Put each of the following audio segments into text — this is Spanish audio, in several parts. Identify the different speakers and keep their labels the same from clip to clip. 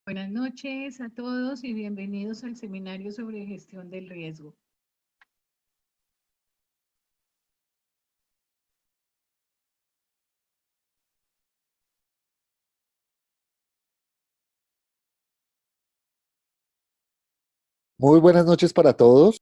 Speaker 1: Buenas noches a todos y bienvenidos al seminario sobre gestión del riesgo.
Speaker 2: Muy buenas noches para todos.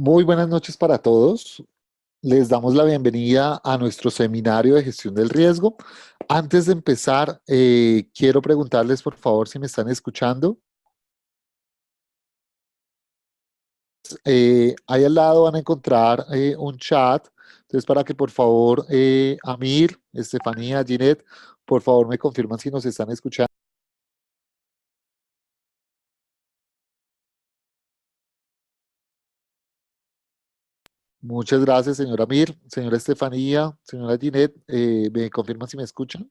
Speaker 2: Muy buenas noches para todos. Les damos la bienvenida a nuestro seminario de gestión del riesgo. Antes de empezar, quiero preguntarles por favor si me están escuchando. Ahí al lado van a encontrar un chat. Entonces, para que por favor, Amir, Estefanía, Ginette, por favor me confirman si nos están escuchando. Muchas gracias, señora Amir, señora Estefanía, señora Ginette, me confirman si me escuchan.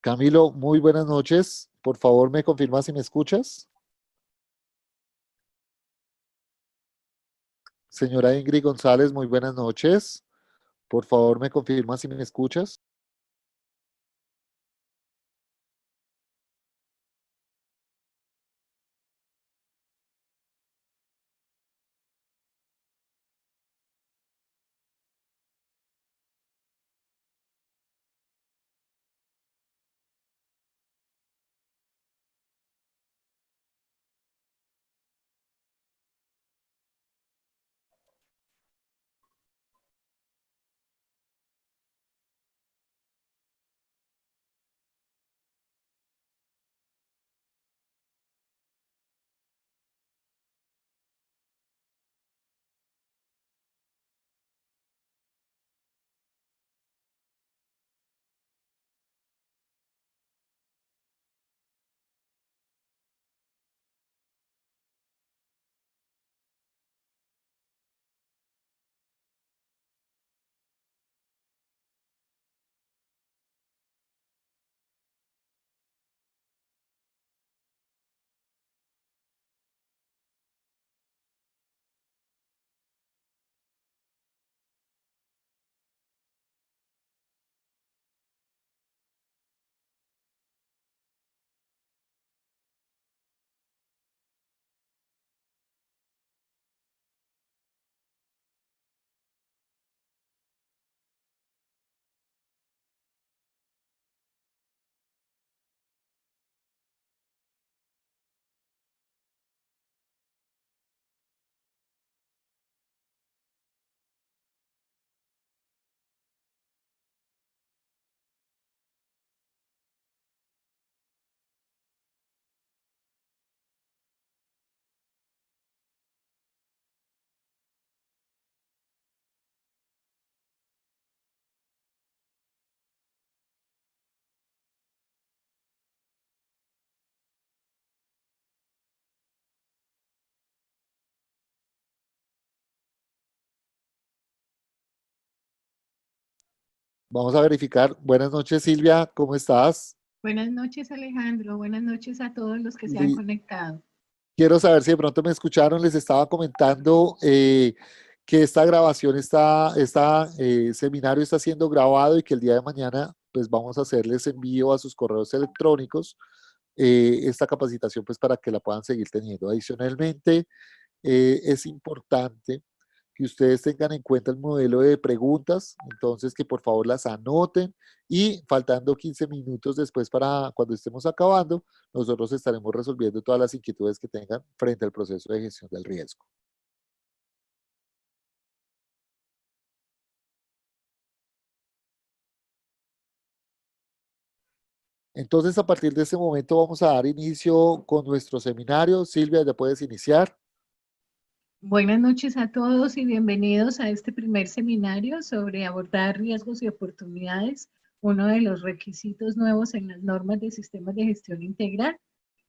Speaker 2: Camilo, muy buenas noches. Por favor, me confirma si me escuchas. Señora Ingrid González, muy buenas noches. Por favor, me confirma si me escuchas. Vamos a verificar. Buenas noches, Silvia, ¿cómo estás?
Speaker 1: Buenas noches, Alejandro. Buenas noches a todos los que se han
Speaker 2: Li-
Speaker 1: conectado.
Speaker 2: Quiero saber si de pronto me escucharon. Les estaba comentando que esta grabación, seminario está siendo grabado y que el día de mañana pues vamos a hacerles envío a sus correos electrónicos esta capacitación pues para que la puedan seguir teniendo. Adicionalmente, es importante que ustedes tengan en cuenta el modelo de preguntas, entonces que por favor las anoten y faltando 15 minutos después para cuando estemos acabando, nosotros estaremos resolviendo todas las inquietudes que tengan frente al proceso de gestión del riesgo. Entonces, a partir de este momento vamos a dar inicio con nuestro seminario. Silvia, ya puedes iniciar.
Speaker 1: Buenas noches a todos y bienvenidos a este primer seminario sobre abordar riesgos y oportunidades, uno de los requisitos nuevos en las normas de sistemas de gestión integral.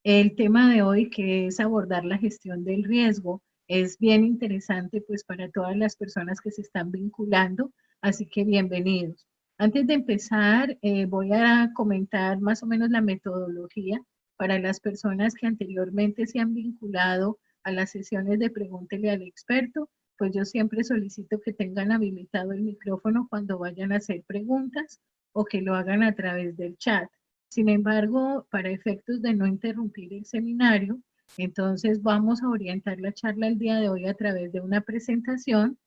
Speaker 1: El tema de hoy, que es abordar la gestión del riesgo, es bien interesante pues para todas las personas que se están vinculando, así que bienvenidos. Antes de empezar, voy a comentar más o menos la metodología para las personas que anteriormente se han vinculado a las sesiones de Pregúntele al experto, pues yo siempre solicito que tengan habilitado el micrófono cuando vayan a hacer preguntas o que lo hagan a través del chat. Sin embargo, para efectos de no interrumpir el seminario, entonces vamos a orientar la charla el día de hoy a través de una presentación.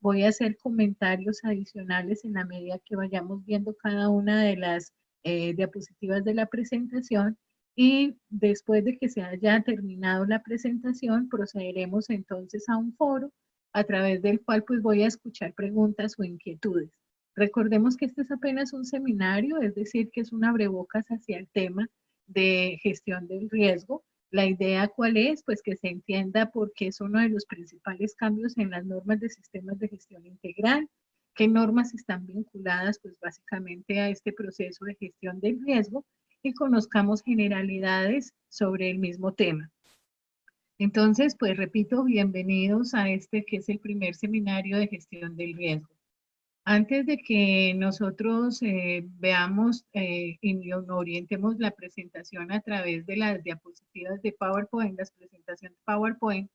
Speaker 1: Voy a hacer comentarios adicionales en la medida que vayamos viendo cada una de las diapositivas de la presentación y después de que se haya terminado la presentación procederemos entonces a un foro a través del cual pues voy a escuchar preguntas o inquietudes. Recordemos que este es apenas un seminario, es decir, que es un abrebocas hacia el tema de gestión del riesgo. La idea cuál es, pues que se entienda por qué es uno de los principales cambios en las normas de sistemas de gestión integral, qué normas están vinculadas pues básicamente a este proceso de gestión del riesgo y conozcamos generalidades sobre el mismo tema. Entonces, pues repito, bienvenidos a este que es el primer seminario de gestión del riesgo. Antes de que nosotros veamos y nos orientemos la presentación a través de las diapositivas de PowerPoint, las presentaciones de PowerPoint,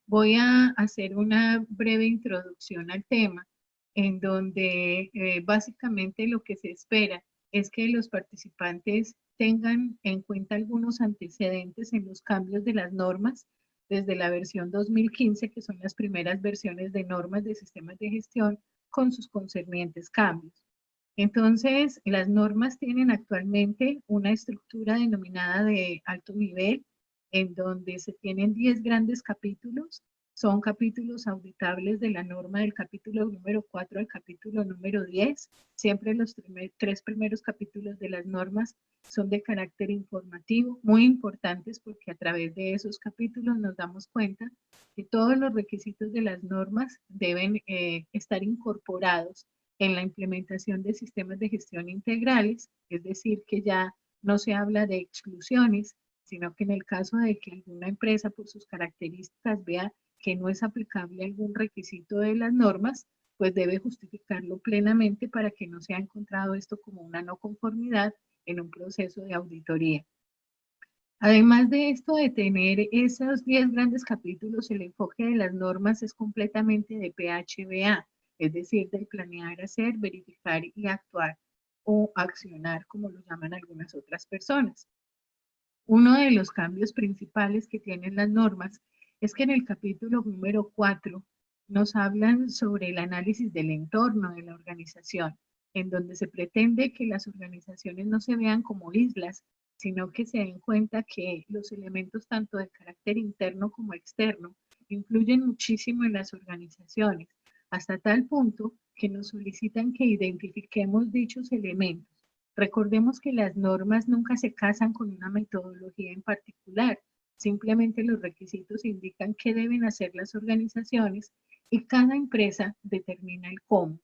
Speaker 1: voy a hacer una breve introducción al tema, en donde básicamente lo que se espera es que los participantes tengan en cuenta algunos antecedentes en los cambios de las normas desde la versión 2015, que son las primeras versiones de normas de sistemas de gestión, con sus concernientes cambios. Entonces, las normas tienen actualmente una estructura denominada de alto nivel, en donde se tienen 10 grandes capítulos. Son capítulos auditables de la norma del capítulo número 4 al capítulo número 10. Siempre los tres primeros capítulos de las normas son de carácter informativo, muy importantes porque a través de esos capítulos nos damos cuenta que todos los requisitos de las normas deben estar incorporados en la implementación de sistemas de gestión integrales, es decir, que ya no se habla de exclusiones, sino que en el caso de que alguna empresa por sus características vea que no es aplicable algún requisito de las normas, pues debe justificarlo plenamente para que no sea encontrado esto como una no conformidad en un proceso de auditoría. Además de esto, de tener esos 10 grandes capítulos, el enfoque de las normas es completamente de PHBA, es decir, del planear, hacer, verificar y actuar o accionar, como lo llaman algunas otras personas. Uno de los cambios principales que tienen las normas es que en el capítulo número 4 nos hablan sobre el análisis del entorno de la organización, en donde se pretende que las organizaciones no se vean como islas, sino que se den cuenta que los elementos tanto de carácter interno como externo influyen muchísimo en las organizaciones, hasta tal punto que nos solicitan que identifiquemos dichos elementos. Recordemos que las normas nunca se casan con una metodología en particular, simplemente los requisitos indican qué deben hacer las organizaciones y cada empresa determina el cómo.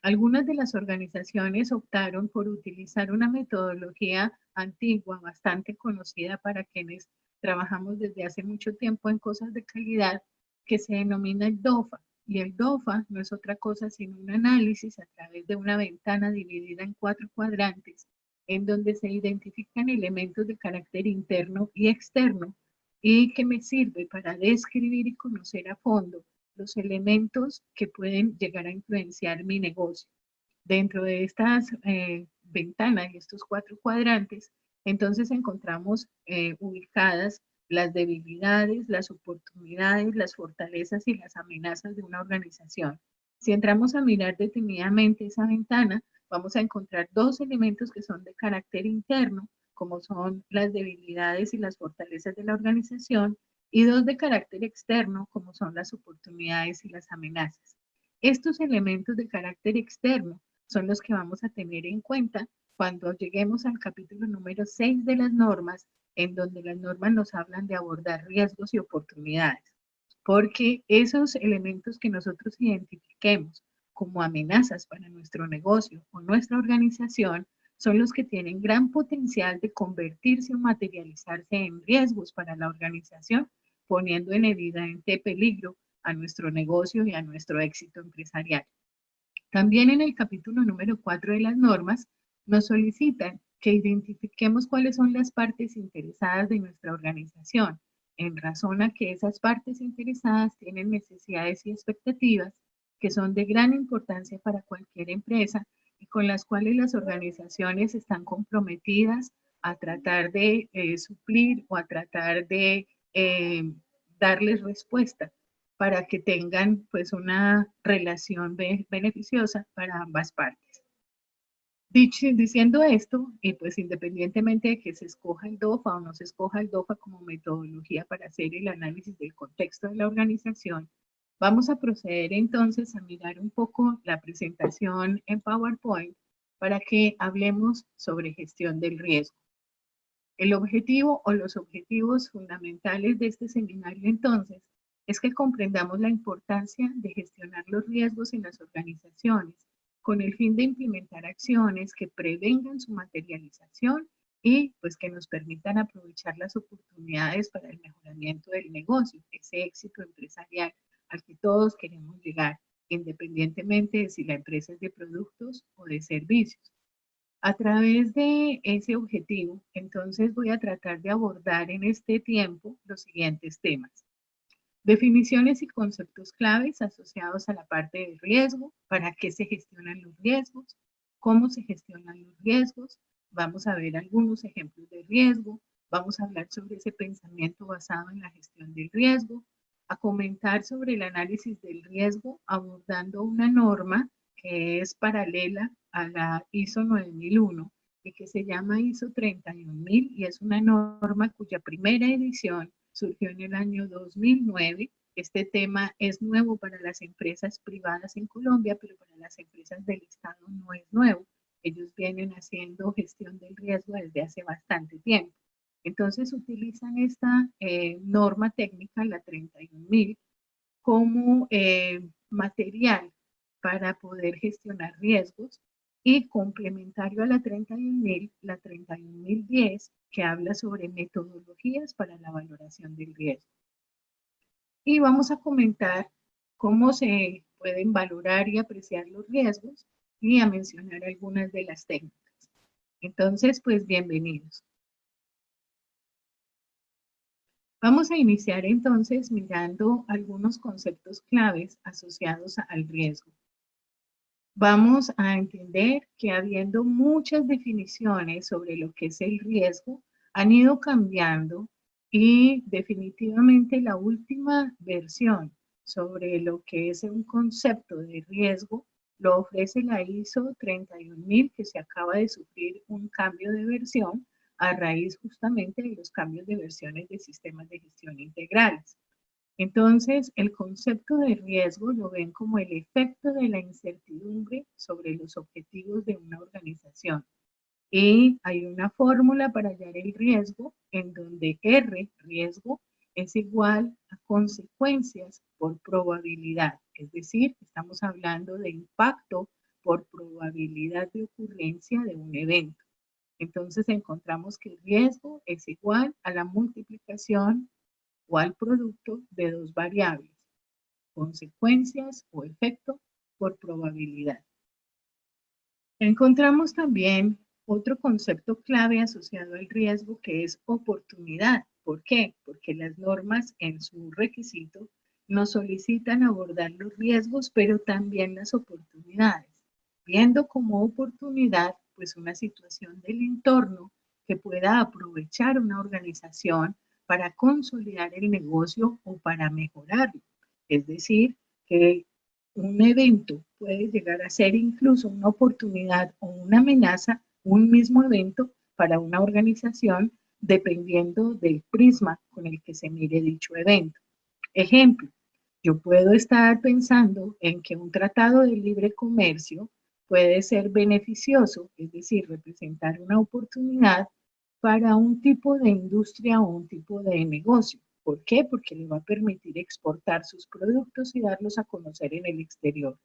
Speaker 1: Algunas de las organizaciones optaron por utilizar una metodología antigua, bastante conocida para quienes trabajamos desde hace mucho tiempo en cosas de calidad, que se denomina el DOFA. Y el DOFA no es otra cosa sino un análisis a través de una ventana dividida en 4 cuadrantes, en donde se identifican elementos de carácter interno y externo, y que me sirve para describir y conocer a fondo los elementos que pueden llegar a influenciar mi negocio. Dentro de estas ventanas y estos 4 cuadrantes, entonces encontramos ubicadas las debilidades, las oportunidades, las fortalezas y las amenazas de una organización. Si entramos a mirar detenidamente esa ventana, vamos a encontrar 2 elementos que son de carácter interno, como son las debilidades y las fortalezas de la organización, y 2 de carácter externo, como son las oportunidades y las amenazas. Estos elementos de carácter externo son los que vamos a tener en cuenta cuando lleguemos al capítulo número 6 de las normas, en donde las normas nos hablan de abordar riesgos y oportunidades. Porque esos elementos que nosotros identifiquemos como amenazas para nuestro negocio o nuestra organización son los que tienen gran potencial de convertirse o materializarse en riesgos para la organización, poniendo en evidente peligro a nuestro negocio y a nuestro éxito empresarial. También en el capítulo número 4 de las normas nos solicitan que identifiquemos cuáles son las partes interesadas de nuestra organización, en razón a que esas partes interesadas tienen necesidades y expectativas que son de gran importancia para cualquier empresa y con las cuales las organizaciones están comprometidas a tratar de suplir o a tratar de darles respuesta para que tengan pues una relación beneficiosa para ambas partes. Diciendo esto, y pues independientemente de que se escoja el DOFA o no se escoja el DOFA como metodología para hacer el análisis del contexto de la organización, vamos a proceder entonces a mirar un poco la presentación en PowerPoint para que hablemos sobre gestión del riesgo. El objetivo o los objetivos fundamentales de este seminario entonces es que comprendamos la importancia de gestionar los riesgos en las organizaciones con el fin de implementar acciones que prevengan su materialización y pues que nos permitan aprovechar las oportunidades para el mejoramiento del negocio, ese éxito empresarial al que todos queremos llegar, independientemente de si la empresa es de productos o de servicios. A través de ese objetivo, entonces voy a tratar de abordar en este tiempo los siguientes temas. Definiciones y conceptos claves asociados a la parte del riesgo, para qué se gestionan los riesgos, cómo se gestionan los riesgos, vamos a ver algunos ejemplos de riesgo, vamos a hablar sobre ese pensamiento basado en la gestión del riesgo, a comentar sobre el análisis del riesgo abordando una norma que es paralela a la ISO 9001 y que se llama ISO 31000 y es una norma cuya primera edición surgió en el año 2009. Este tema es nuevo para las empresas privadas en Colombia, pero para las empresas del Estado no es nuevo. Ellos vienen haciendo gestión del riesgo desde hace bastante tiempo. Entonces utilizan esta norma técnica, la 31000, como material para poder gestionar riesgos y complementario a la 31000, la 31010, que habla sobre metodologías para la valoración del riesgo. Y vamos a comentar cómo se pueden valorar y apreciar los riesgos y a mencionar algunas de las técnicas. Entonces, pues bienvenidos. Vamos a iniciar entonces mirando algunos conceptos claves asociados al riesgo. Vamos a entender que habiendo muchas definiciones sobre lo que es el riesgo, han ido cambiando y definitivamente la última versión sobre lo que es un concepto de riesgo lo ofrece la ISO 31000, que se acaba de sufrir un cambio de versión a raíz justamente de los cambios de versiones de sistemas de gestión integrales. Entonces, el concepto de riesgo lo ven como el efecto de la incertidumbre sobre los objetivos de una organización. Y hay una fórmula para hallar el riesgo en donde R, riesgo, es igual a consecuencias por probabilidad. Es decir, estamos hablando de impacto por probabilidad de ocurrencia de un evento. Entonces encontramos que el riesgo es igual a la multiplicación o al producto de dos variables, consecuencias o efecto por probabilidad. Encontramos también otro concepto clave asociado al riesgo, que es oportunidad. ¿Por qué? Porque las normas en su requisito nos solicitan abordar los riesgos, pero también las oportunidades, viendo como oportunidad pues una situación del entorno que pueda aprovechar una organización para consolidar el negocio o para mejorarlo. Es decir, que un evento puede llegar a ser incluso una oportunidad o una amenaza, un mismo evento para una organización, dependiendo del prisma con el que se mire dicho evento. Ejemplo, yo puedo estar pensando en que un tratado de libre comercio puede ser beneficioso, es decir, representar una oportunidad para un tipo de industria o un tipo de negocio. ¿Por qué? Porque le va a permitir exportar sus productos y darlos a conocer en el exterior.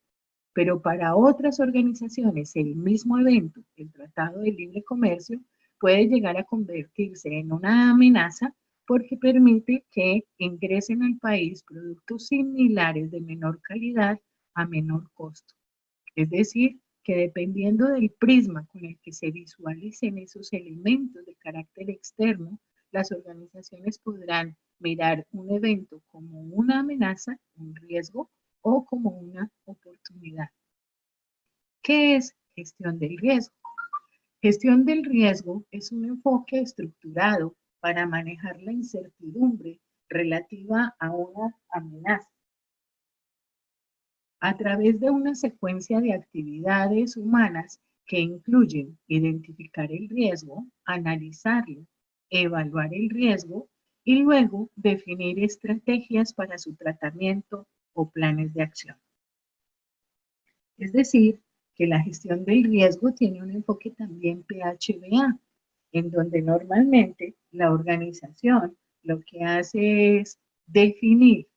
Speaker 1: Pero para otras organizaciones, el mismo evento, el Tratado de Libre Comercio, puede llegar a convertirse en una amenaza porque permite que ingresen al país productos similares de menor calidad a menor costo. Es decir, que dependiendo del prisma con el que se visualicen esos elementos de carácter externo, las organizaciones podrán mirar un evento como una amenaza, un riesgo o como una oportunidad. ¿Qué es gestión del riesgo? Gestión del riesgo es un enfoque estructurado para manejar la incertidumbre relativa a una amenaza a través de una secuencia de actividades humanas que incluyen identificar el riesgo, analizarlo, evaluar el riesgo y luego definir estrategias para su tratamiento o planes de acción. Es decir, que la gestión del riesgo tiene un enfoque también PHBA, en donde normalmente la organización lo que hace es definir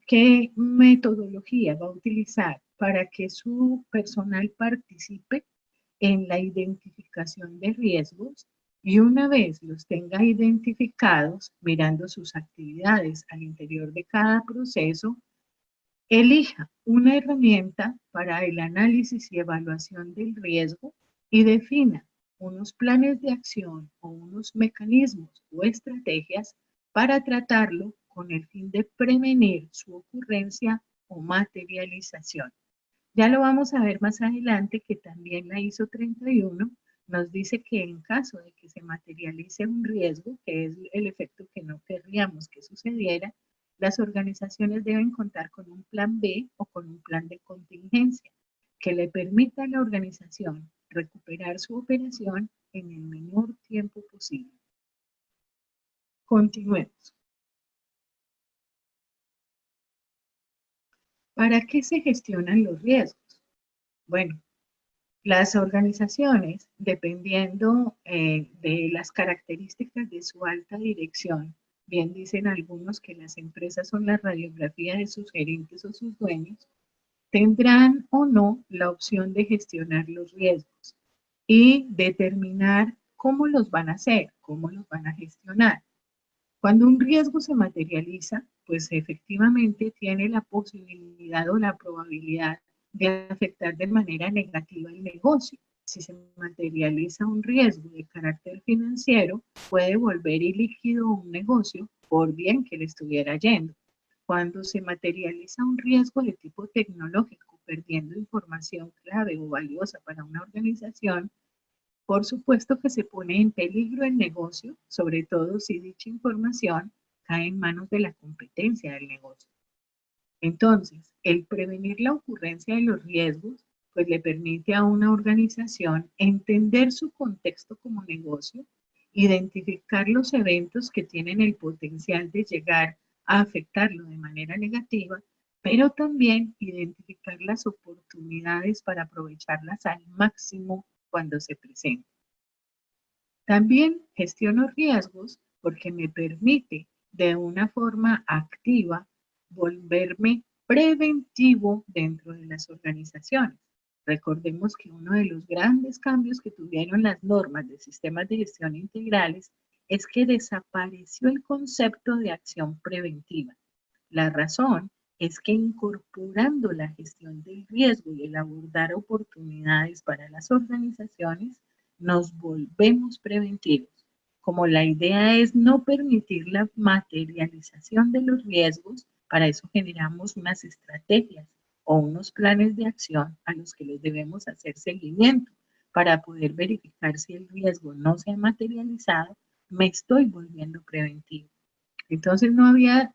Speaker 1: qué metodología va a utilizar para que su personal participe en la identificación de riesgos y una vez los tenga identificados, mirando sus actividades al interior de cada proceso, elija una herramienta para el análisis y evaluación del riesgo y defina unos planes de acción o unos mecanismos o estrategias para tratarlo con el fin de prevenir su ocurrencia o materialización. Ya lo vamos a ver más adelante que también la ISO 31 nos dice que en caso de que se materialice un riesgo, que es el efecto que no querríamos que sucediera, las organizaciones deben contar con un plan B o con un plan de contingencia que le permita a la organización recuperar su operación en el menor tiempo posible. Continuemos. ¿Para qué se gestionan los riesgos? Bueno, las organizaciones, dependiendo de las características de su alta dirección, bien dicen algunos que las empresas son la radiografía de sus gerentes o sus dueños, tendrán o no la opción de gestionar los riesgos y determinar cómo los van a hacer, cómo los van a gestionar. Cuando un riesgo se materializa, pues efectivamente tiene la posibilidad o la probabilidad de afectar de manera negativa el negocio. Si se materializa un riesgo de carácter financiero, puede volver ilíquido un negocio por bien que le estuviera yendo. Cuando se materializa un riesgo de tipo tecnológico, perdiendo información clave o valiosa para una organización, por supuesto que se pone en peligro el negocio, sobre todo si dicha información cae en manos de la competencia del negocio. Entonces, el prevenir la ocurrencia de los riesgos, pues le permite a una organización entender su contexto como negocio, identificar los eventos que tienen el potencial de llegar a afectarlo de manera negativa, pero también identificar las oportunidades para aprovecharlas al máximo cuando se presenten. También gestiono riesgos porque me permite de una forma activa volverme preventivo dentro de las organizaciones. Recordemos que uno de los grandes cambios que tuvieron las normas de sistemas de gestión integrales es que desapareció el concepto de acción preventiva. La razón es que incorporando la gestión del riesgo y el abordar oportunidades para las organizaciones, nos volvemos preventivos. Como la idea es no permitir la materialización de los riesgos, para eso generamos unas estrategias o unos planes de acción a los que les debemos hacer seguimiento para poder verificar si el riesgo no se ha materializado, me estoy volviendo preventivo. Entonces no había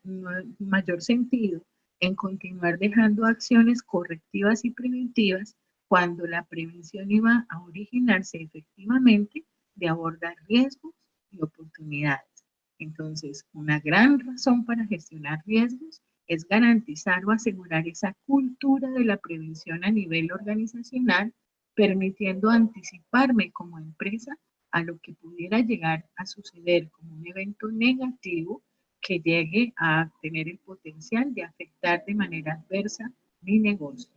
Speaker 1: mayor sentido en continuar dejando acciones correctivas y preventivas cuando la prevención iba a originarse efectivamente de abordar riesgos y oportunidades. Entonces, una gran razón para gestionar riesgos es garantizar o asegurar esa cultura de la prevención a nivel organizacional, permitiendo anticiparme como empresa a lo que pudiera llegar a suceder como un evento negativo que llegue a tener el potencial de afectar de manera adversa mi negocio.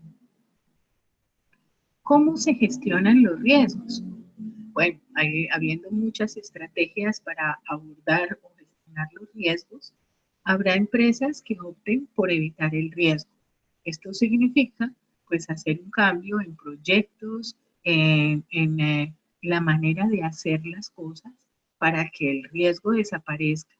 Speaker 1: ¿Cómo se gestionan los riesgos? Bueno, habiendo muchas estrategias para abordar o gestionar los riesgos, habrá empresas que opten por evitar el riesgo. Esto significa, pues, hacer un cambio en proyectos, en la manera de hacer las cosas para que el riesgo desaparezca.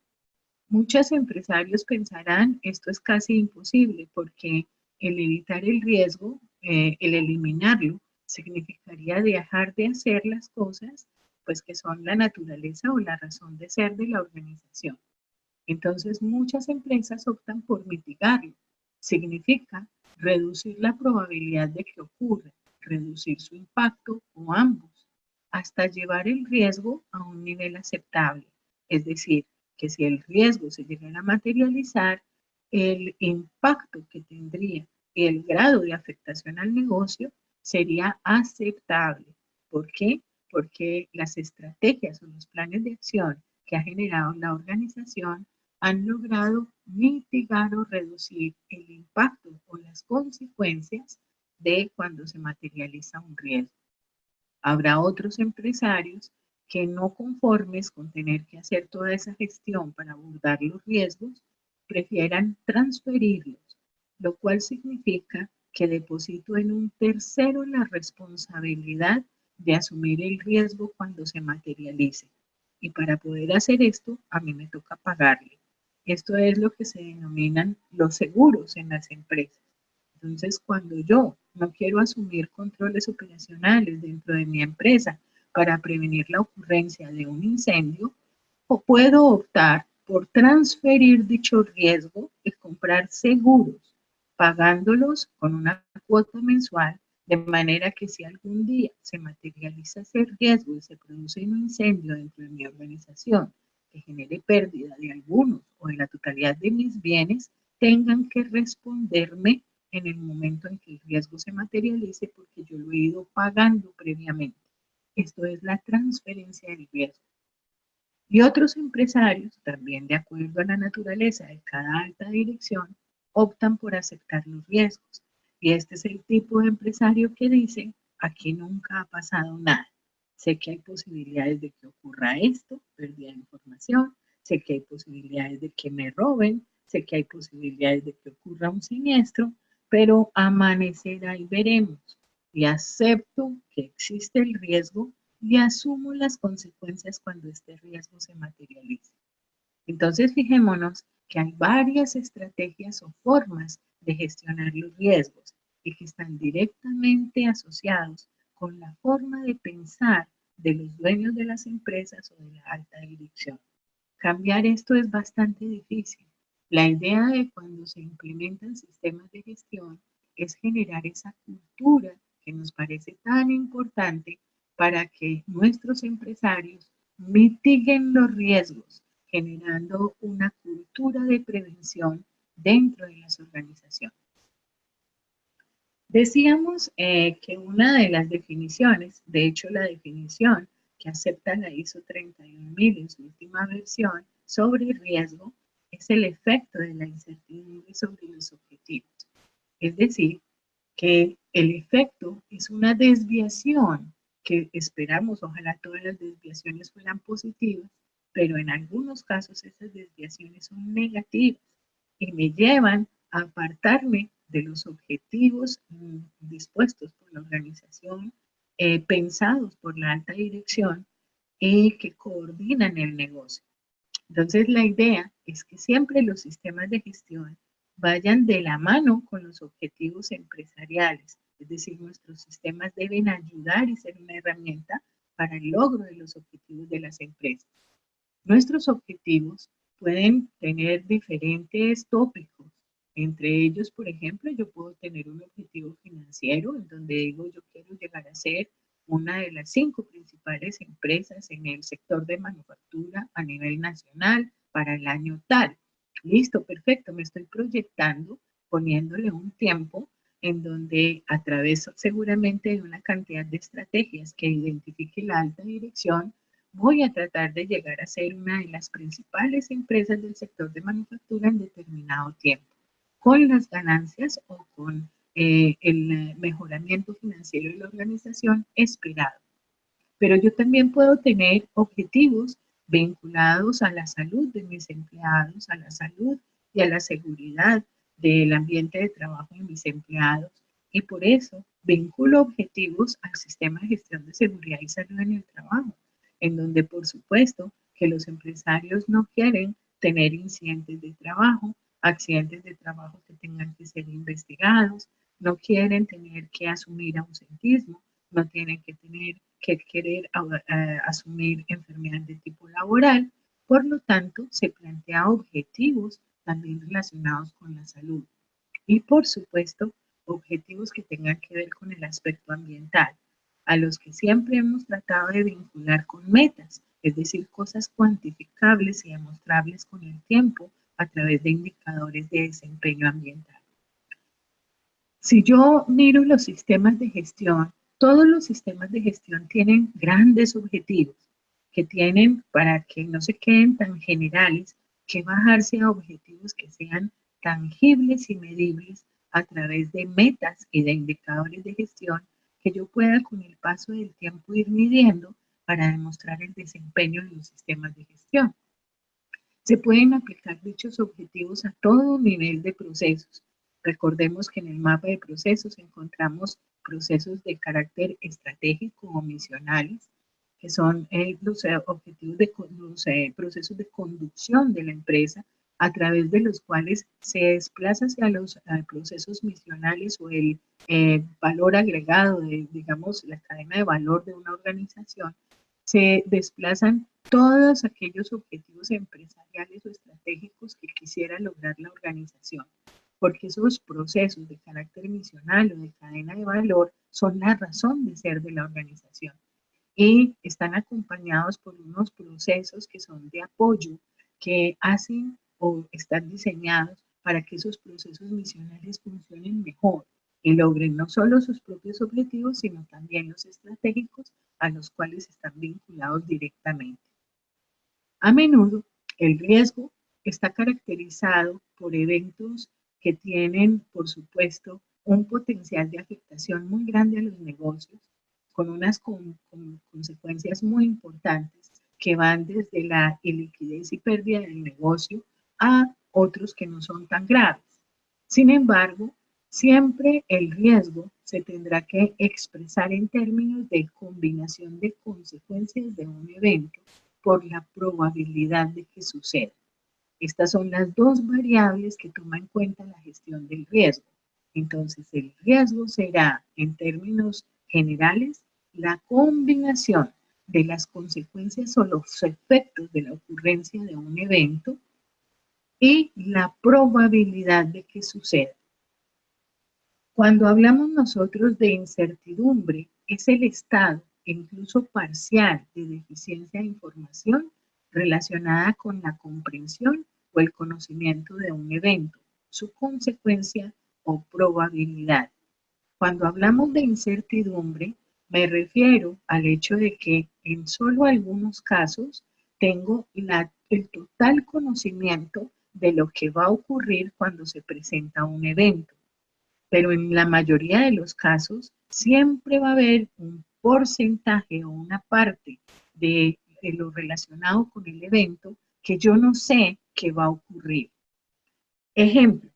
Speaker 1: Muchos empresarios pensarán esto es casi imposible porque el evitar el riesgo, el eliminarlo, significaría dejar de hacer las cosas pues que son la naturaleza o la razón de ser de la organización. Entonces muchas empresas optan por mitigarlo. Significa reducir la probabilidad de que ocurra, reducir su impacto o ambos, hasta llevar el riesgo a un nivel aceptable. Es decir, que si el riesgo se llegara a materializar, el impacto que tendría y el grado de afectación al negocio sería aceptable. ¿Por qué? Porque las estrategias o los planes de acción que ha generado la organización han logrado mitigar o reducir el impacto o las consecuencias de cuando se materializa un riesgo. Habrá otros empresarios que no conformes con tener que hacer toda esa gestión para abordar los riesgos, prefieran transferirlos, lo cual significa que deposito en un tercero la responsabilidad de asumir el riesgo cuando se materialice. Y para poder hacer esto, a mí me toca pagarle. Esto es lo que se denominan los seguros en las empresas. Entonces, cuando yo no quiero asumir controles operacionales dentro de mi empresa para prevenir la ocurrencia de un incendio, o puedo optar por transferir dicho riesgo y comprar seguros, pagándolos con una cuota mensual, de manera que si algún día se materializa ese riesgo y se produce un incendio dentro de mi organización que genere pérdida de algunos o de la totalidad de mis bienes, tengan que responderme en el momento en que el riesgo se materialice porque yo lo he ido pagando previamente. Esto es la transferencia del riesgo. Y otros empresarios, también de acuerdo a la naturaleza de cada alta dirección, optan por aceptar los riesgos. Y este es el tipo de empresario que dice, aquí nunca ha pasado nada. Sé que hay posibilidades de que ocurra esto, pérdida de información, sé que hay posibilidades de que me roben, sé que hay posibilidades de que ocurra un siniestro, pero amanecerá y veremos. Y acepto que existe el riesgo y asumo las consecuencias cuando este riesgo se materialice. Entonces, fijémonos que hay varias estrategias o formas de gestionar los riesgos y que están directamente asociados con la forma de pensar de los dueños de las empresas o de la alta dirección. Cambiar esto es bastante difícil. La idea de cuando se implementan sistemas de gestión es generar esa cultura que nos parece tan importante para que nuestros empresarios mitiguen los riesgos, generando una cultura de prevención dentro de las organizaciones. Decíamos que una de las definiciones, de hecho la definición que acepta la ISO 31000 en su última versión sobre riesgo, es el efecto de la incertidumbre sobre los objetivos. Es decir, que el efecto es una desviación que esperamos, ojalá todas las desviaciones fueran positivas, pero en algunos casos esas desviaciones son negativas y me llevan a apartarme de los objetivos dispuestos por la organización, pensados por la alta dirección y que coordinan el negocio. Entonces, la idea es que siempre los sistemas de gestión vayan de la mano con los objetivos empresariales. Es decir, nuestros sistemas deben ayudar y ser una herramienta para el logro de los objetivos de las empresas. Nuestros objetivos pueden tener diferentes tópicos. Entre ellos, por ejemplo, yo puedo tener un objetivo financiero en donde digo yo quiero llegar a ser una de las 5 principales empresas en el sector de manufactura a nivel nacional para el año tal. Listo, perfecto, me estoy proyectando, poniéndole un tiempo en donde a través seguramente de una cantidad de estrategias que identifique la alta dirección, voy a tratar de llegar a ser una de las principales empresas del sector de manufactura en determinado tiempo, con las ganancias o con el mejoramiento financiero de la organización esperado. Pero yo también puedo tener objetivos vinculados a la salud de mis empleados, a la salud y a la seguridad del ambiente de trabajo de mis empleados. Y por eso vinculo objetivos al sistema de gestión de seguridad y salud en el trabajo, en donde por supuesto que los empresarios no quieren tener incidentes de trabajo, accidentes de trabajo que tengan que ser investigados, no quieren tener que asumir ausentismo, no tienen que tener que querer asumir enfermedad de tipo laboral. Por lo tanto, se plantea objetivos también relacionados con la salud. Y por supuesto, objetivos que tengan que ver con el aspecto ambiental, a los que siempre hemos tratado de vincular con metas, es decir, cosas cuantificables y demostrables con el tiempo a través de indicadores de desempeño ambiental. Si yo miro los sistemas de gestión, todos los sistemas de gestión tienen grandes objetivos que tienen, para que no se queden tan generales, que bajarse a objetivos que sean tangibles y medibles a través de metas y de indicadores de gestión que yo pueda con el paso del tiempo ir midiendo para demostrar el desempeño de los sistemas de gestión. Se pueden aplicar dichos objetivos a todo nivel de procesos. Recordemos que en el mapa de procesos encontramos procesos de carácter estratégico o misionales, que son los objetivos de los procesos de conducción de la empresa, a través de los cuales se desplaza hacia los procesos misionales o el valor agregado de, digamos, la cadena de valor de una organización. Se desplazan todos aquellos objetivos empresariales o estratégicos que quisiera lograr la organización, porque esos procesos de carácter misional o de cadena de valor son la razón de ser de la organización y están acompañados por unos procesos que son de apoyo, que hacen o están diseñados para que esos procesos misionales funcionen mejor y logren no solo sus propios objetivos, sino también los estratégicos a los cuales están vinculados directamente. A menudo, el riesgo está caracterizado por eventos que tienen, por supuesto, un potencial de afectación muy grande a los negocios, con unas consecuencias muy importantes que van desde la iliquidez y pérdida del negocio a otros que no son tan graves. Sin embargo, siempre el riesgo se tendrá que expresar en términos de combinación de consecuencias de un evento por la probabilidad de que suceda. Estas son las dos variables que toma en cuenta la gestión del riesgo. Entonces, el riesgo será, en términos generales, la combinación de las consecuencias o los efectos de la ocurrencia de un evento y la probabilidad de que suceda. Cuando hablamos nosotros de incertidumbre, es el estado, incluso parcial, de deficiencia de información relacionada con la comprensión o el conocimiento de un evento, su consecuencia o probabilidad. Cuando hablamos de incertidumbre, me refiero al hecho de que en solo algunos casos tengo el total conocimiento de lo que va a ocurrir cuando se presenta un evento. Pero en la mayoría de los casos siempre va a haber un porcentaje o una parte de lo relacionado con el evento que yo no sé qué va a ocurrir. Ejemplo,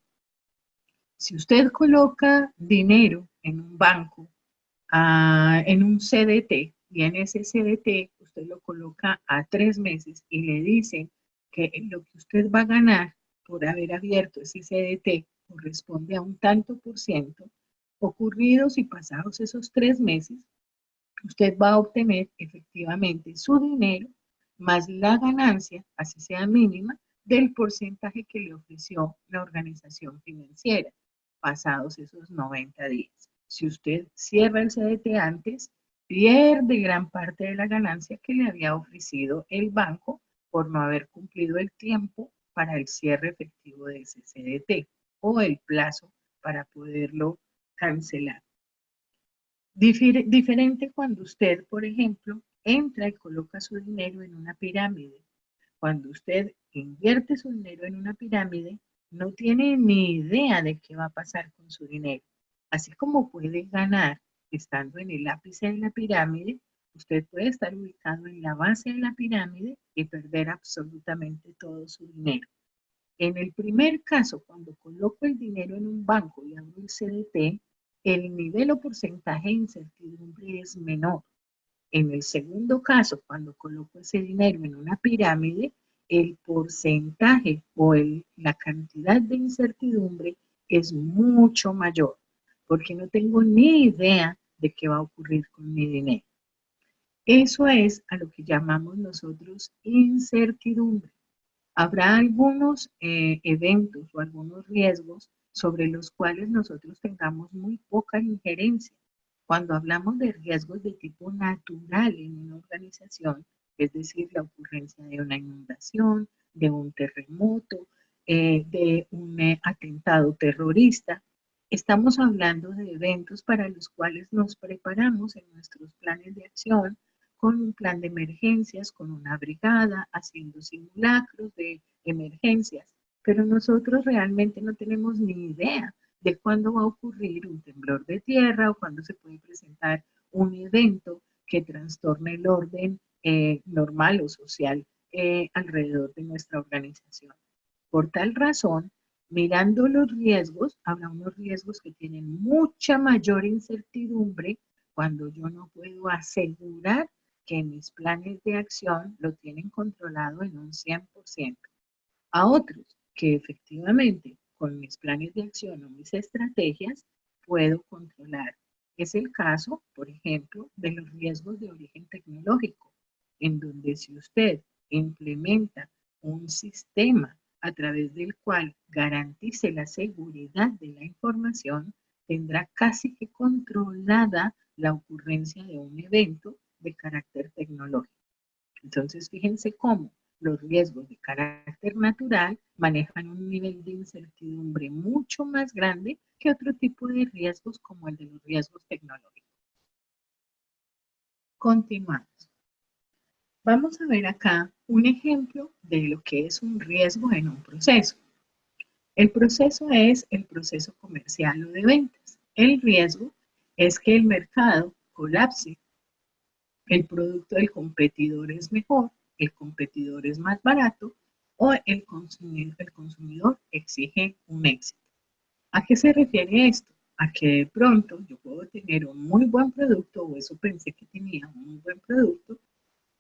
Speaker 1: si usted coloca dinero en un banco, en un CDT, y en ese CDT usted lo coloca a 3 meses y le dicen que lo que usted va a ganar por haber abierto ese CDT corresponde a un tanto por ciento, ocurridos y pasados esos 3 meses, usted va a obtener efectivamente su dinero más la ganancia, así sea mínima, del porcentaje que le ofreció la organización financiera, pasados esos 90 días. Si usted cierra el CDT antes, pierde gran parte de la ganancia que le había ofrecido el banco por no haber cumplido el tiempo para el cierre efectivo de ese CDT o el plazo para poderlo cancelar. Diferente cuando usted, por ejemplo, entra y coloca su dinero en una pirámide. Cuando usted invierte su dinero en una pirámide, no tiene ni idea de qué va a pasar con su dinero. Así como puede ganar estando en el ápice de la pirámide, usted puede estar ubicado en la base de la pirámide y perder absolutamente todo su dinero. En el primer caso, cuando coloco el dinero en un banco y abro el CDT, el nivel o porcentaje de incertidumbre es menor. En el segundo caso, cuando coloco ese dinero en una pirámide, el porcentaje o la cantidad de incertidumbre es mucho mayor, porque no tengo ni idea de qué va a ocurrir con mi dinero. Eso es a lo que llamamos nosotros incertidumbre. Habrá algunos eventos o algunos riesgos sobre los cuales nosotros tengamos muy poca injerencia. Cuando hablamos de riesgos de tipo natural en una organización, es decir, la ocurrencia de una inundación, de un terremoto, de un atentado terrorista, estamos hablando de eventos para los cuales nos preparamos en nuestros planes de acción con un plan de emergencias, con una brigada, haciendo simulacros de emergencias, pero nosotros realmente no tenemos ni idea de cuándo va a ocurrir un temblor de tierra o cuándo se puede presentar un evento que trastorne el orden normal o social alrededor de nuestra organización. Por tal razón, mirando los riesgos, habrá unos riesgos que tienen mucha mayor incertidumbre cuando yo no puedo asegurar que mis planes de acción lo tienen controlado en un 100%. A otros que efectivamente con mis planes de acción o mis estrategias puedo controlar. Es el caso, por ejemplo, de los riesgos de origen tecnológico, en donde si usted implementa un sistema a través del cual garantice la seguridad de la información, tendrá casi que controlada la ocurrencia de un evento de carácter tecnológico. Entonces, fíjense cómo los riesgos de carácter natural manejan un nivel de incertidumbre mucho más grande que otro tipo de riesgos como el de los riesgos tecnológicos. Continuamos. Vamos a ver acá un ejemplo de lo que es un riesgo en un proceso. El proceso es el proceso comercial o de ventas. El riesgo es que el mercado colapse, el producto del competidor es mejor, el competidor es más barato o el consumidor exige un éxito. ¿A qué se refiere esto? A que de pronto yo puedo tener un muy buen producto, o eso pensé que tenía un muy buen producto,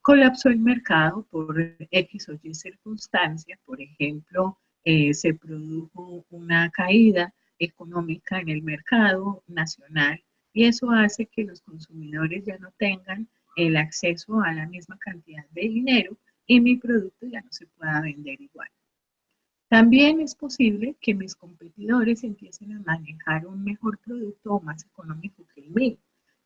Speaker 1: colapsó el mercado por X o Y circunstancia, por ejemplo, se produjo una caída económica en el mercado nacional y eso hace que los consumidores ya no tengan el acceso a la misma cantidad de dinero y mi producto ya no se pueda vender igual. También es posible que mis competidores empiecen a manejar un mejor producto o más económico que el mío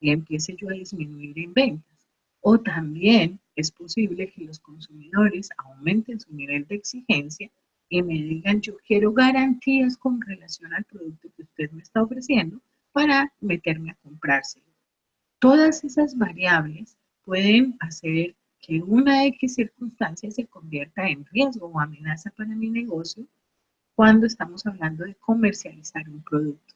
Speaker 1: y empiece yo a disminuir en ventas. O también es posible que los consumidores aumenten su nivel de exigencia y me digan yo quiero garantías con relación al producto que usted me está ofreciendo para meterme a comprárselo. Todas esas variables pueden hacer que una X circunstancia se convierta en riesgo o amenaza para mi negocio cuando estamos hablando de comercializar un producto.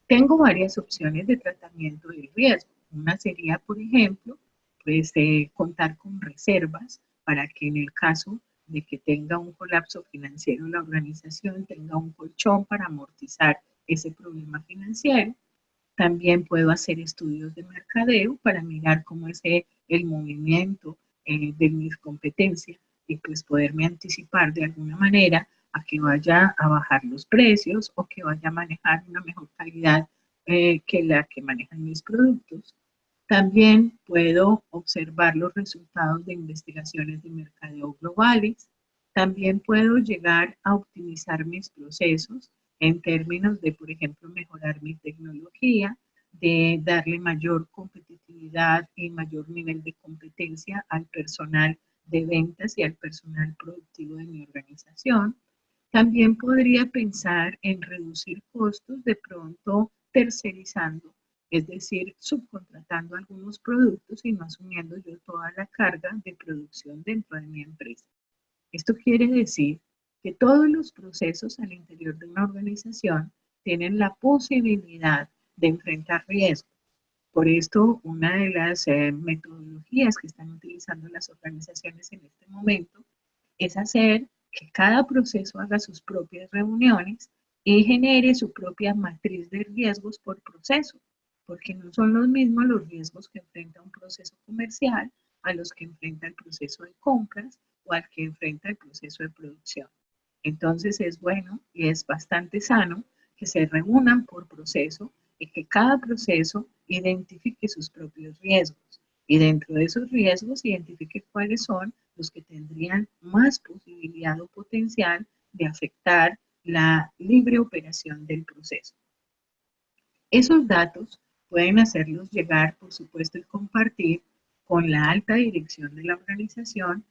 Speaker 1: Tengo varias opciones de tratamiento del riesgo. Una sería, por ejemplo, pues, contar con reservas para que en el caso de que tenga un colapso financiero la organización tenga un colchón para amortizar ese problema financiero. También puedo hacer estudios de mercadeo para mirar cómo es el movimiento de mis competencias y pues poderme anticipar de alguna manera a que vaya a bajar los precios o que vaya a manejar una mejor calidad que la que manejan mis productos. También puedo observar los resultados de investigaciones de mercadeo globales. También puedo llegar a optimizar mis procesos en términos de, por ejemplo, mejorar mi tecnología, de darle mayor competitividad y mayor nivel de competencia al personal de ventas y al personal productivo de mi organización. También podría pensar en reducir costos de pronto tercerizando, es decir, subcontratando algunos productos y no asumiendo yo toda la carga de producción dentro de mi empresa. Esto quiere decir que todos los procesos al interior de una organización tienen la posibilidad de enfrentar riesgos. Por esto, una de las metodologías que están utilizando las organizaciones en este momento es hacer que cada proceso haga sus propias reuniones y genere su propia matriz de riesgos por proceso, porque no son los mismos los riesgos que enfrenta un proceso comercial a los que enfrenta el proceso de compras o al que enfrenta el proceso de producción. Entonces es bueno y es bastante sano que se reúnan por proceso y que cada proceso identifique sus propios riesgos y dentro de esos riesgos identifique cuáles son los que tendrían más posibilidad o potencial de afectar la libre operación del proceso. Esos datos pueden hacerlos llegar, por supuesto, y compartir con la alta dirección de la organización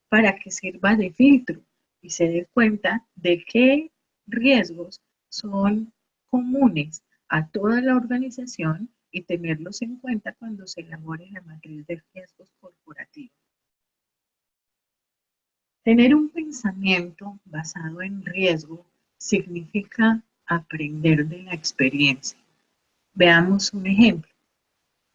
Speaker 1: para que sirva de filtro y se dé cuenta de qué riesgos son comunes a toda la organización y tenerlos en cuenta cuando se elabore la matriz de riesgos corporativos. Tener un pensamiento basado en riesgo significa aprender de la experiencia. Veamos un ejemplo.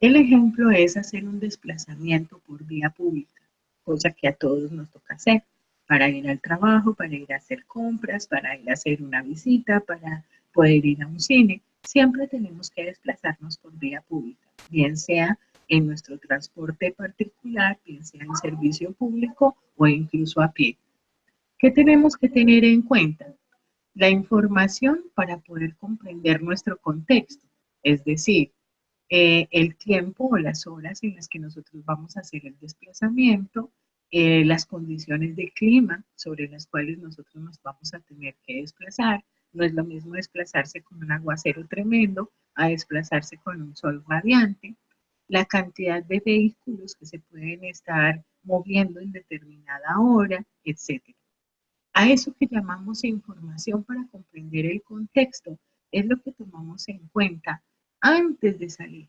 Speaker 1: El ejemplo es hacer un desplazamiento por vía pública, cosa que a todos nos toca hacer, para ir al trabajo, para ir a hacer compras, para ir a hacer una visita, para poder ir a un cine. Siempre tenemos que desplazarnos por vía pública, bien sea en nuestro transporte particular, bien sea en servicio público o incluso a pie. ¿Qué tenemos que tener en cuenta? La información para poder comprender nuestro contexto, es decir, el tiempo o las horas en las que nosotros vamos a hacer el desplazamiento, las condiciones de clima sobre las cuales nosotros nos vamos a tener que desplazar. No es lo mismo desplazarse con un aguacero tremendo a desplazarse con un sol radiante, la cantidad de vehículos que se pueden estar moviendo en determinada hora, etcétera. A eso que llamamos información para comprender el contexto es lo que tomamos en cuenta antes de salir.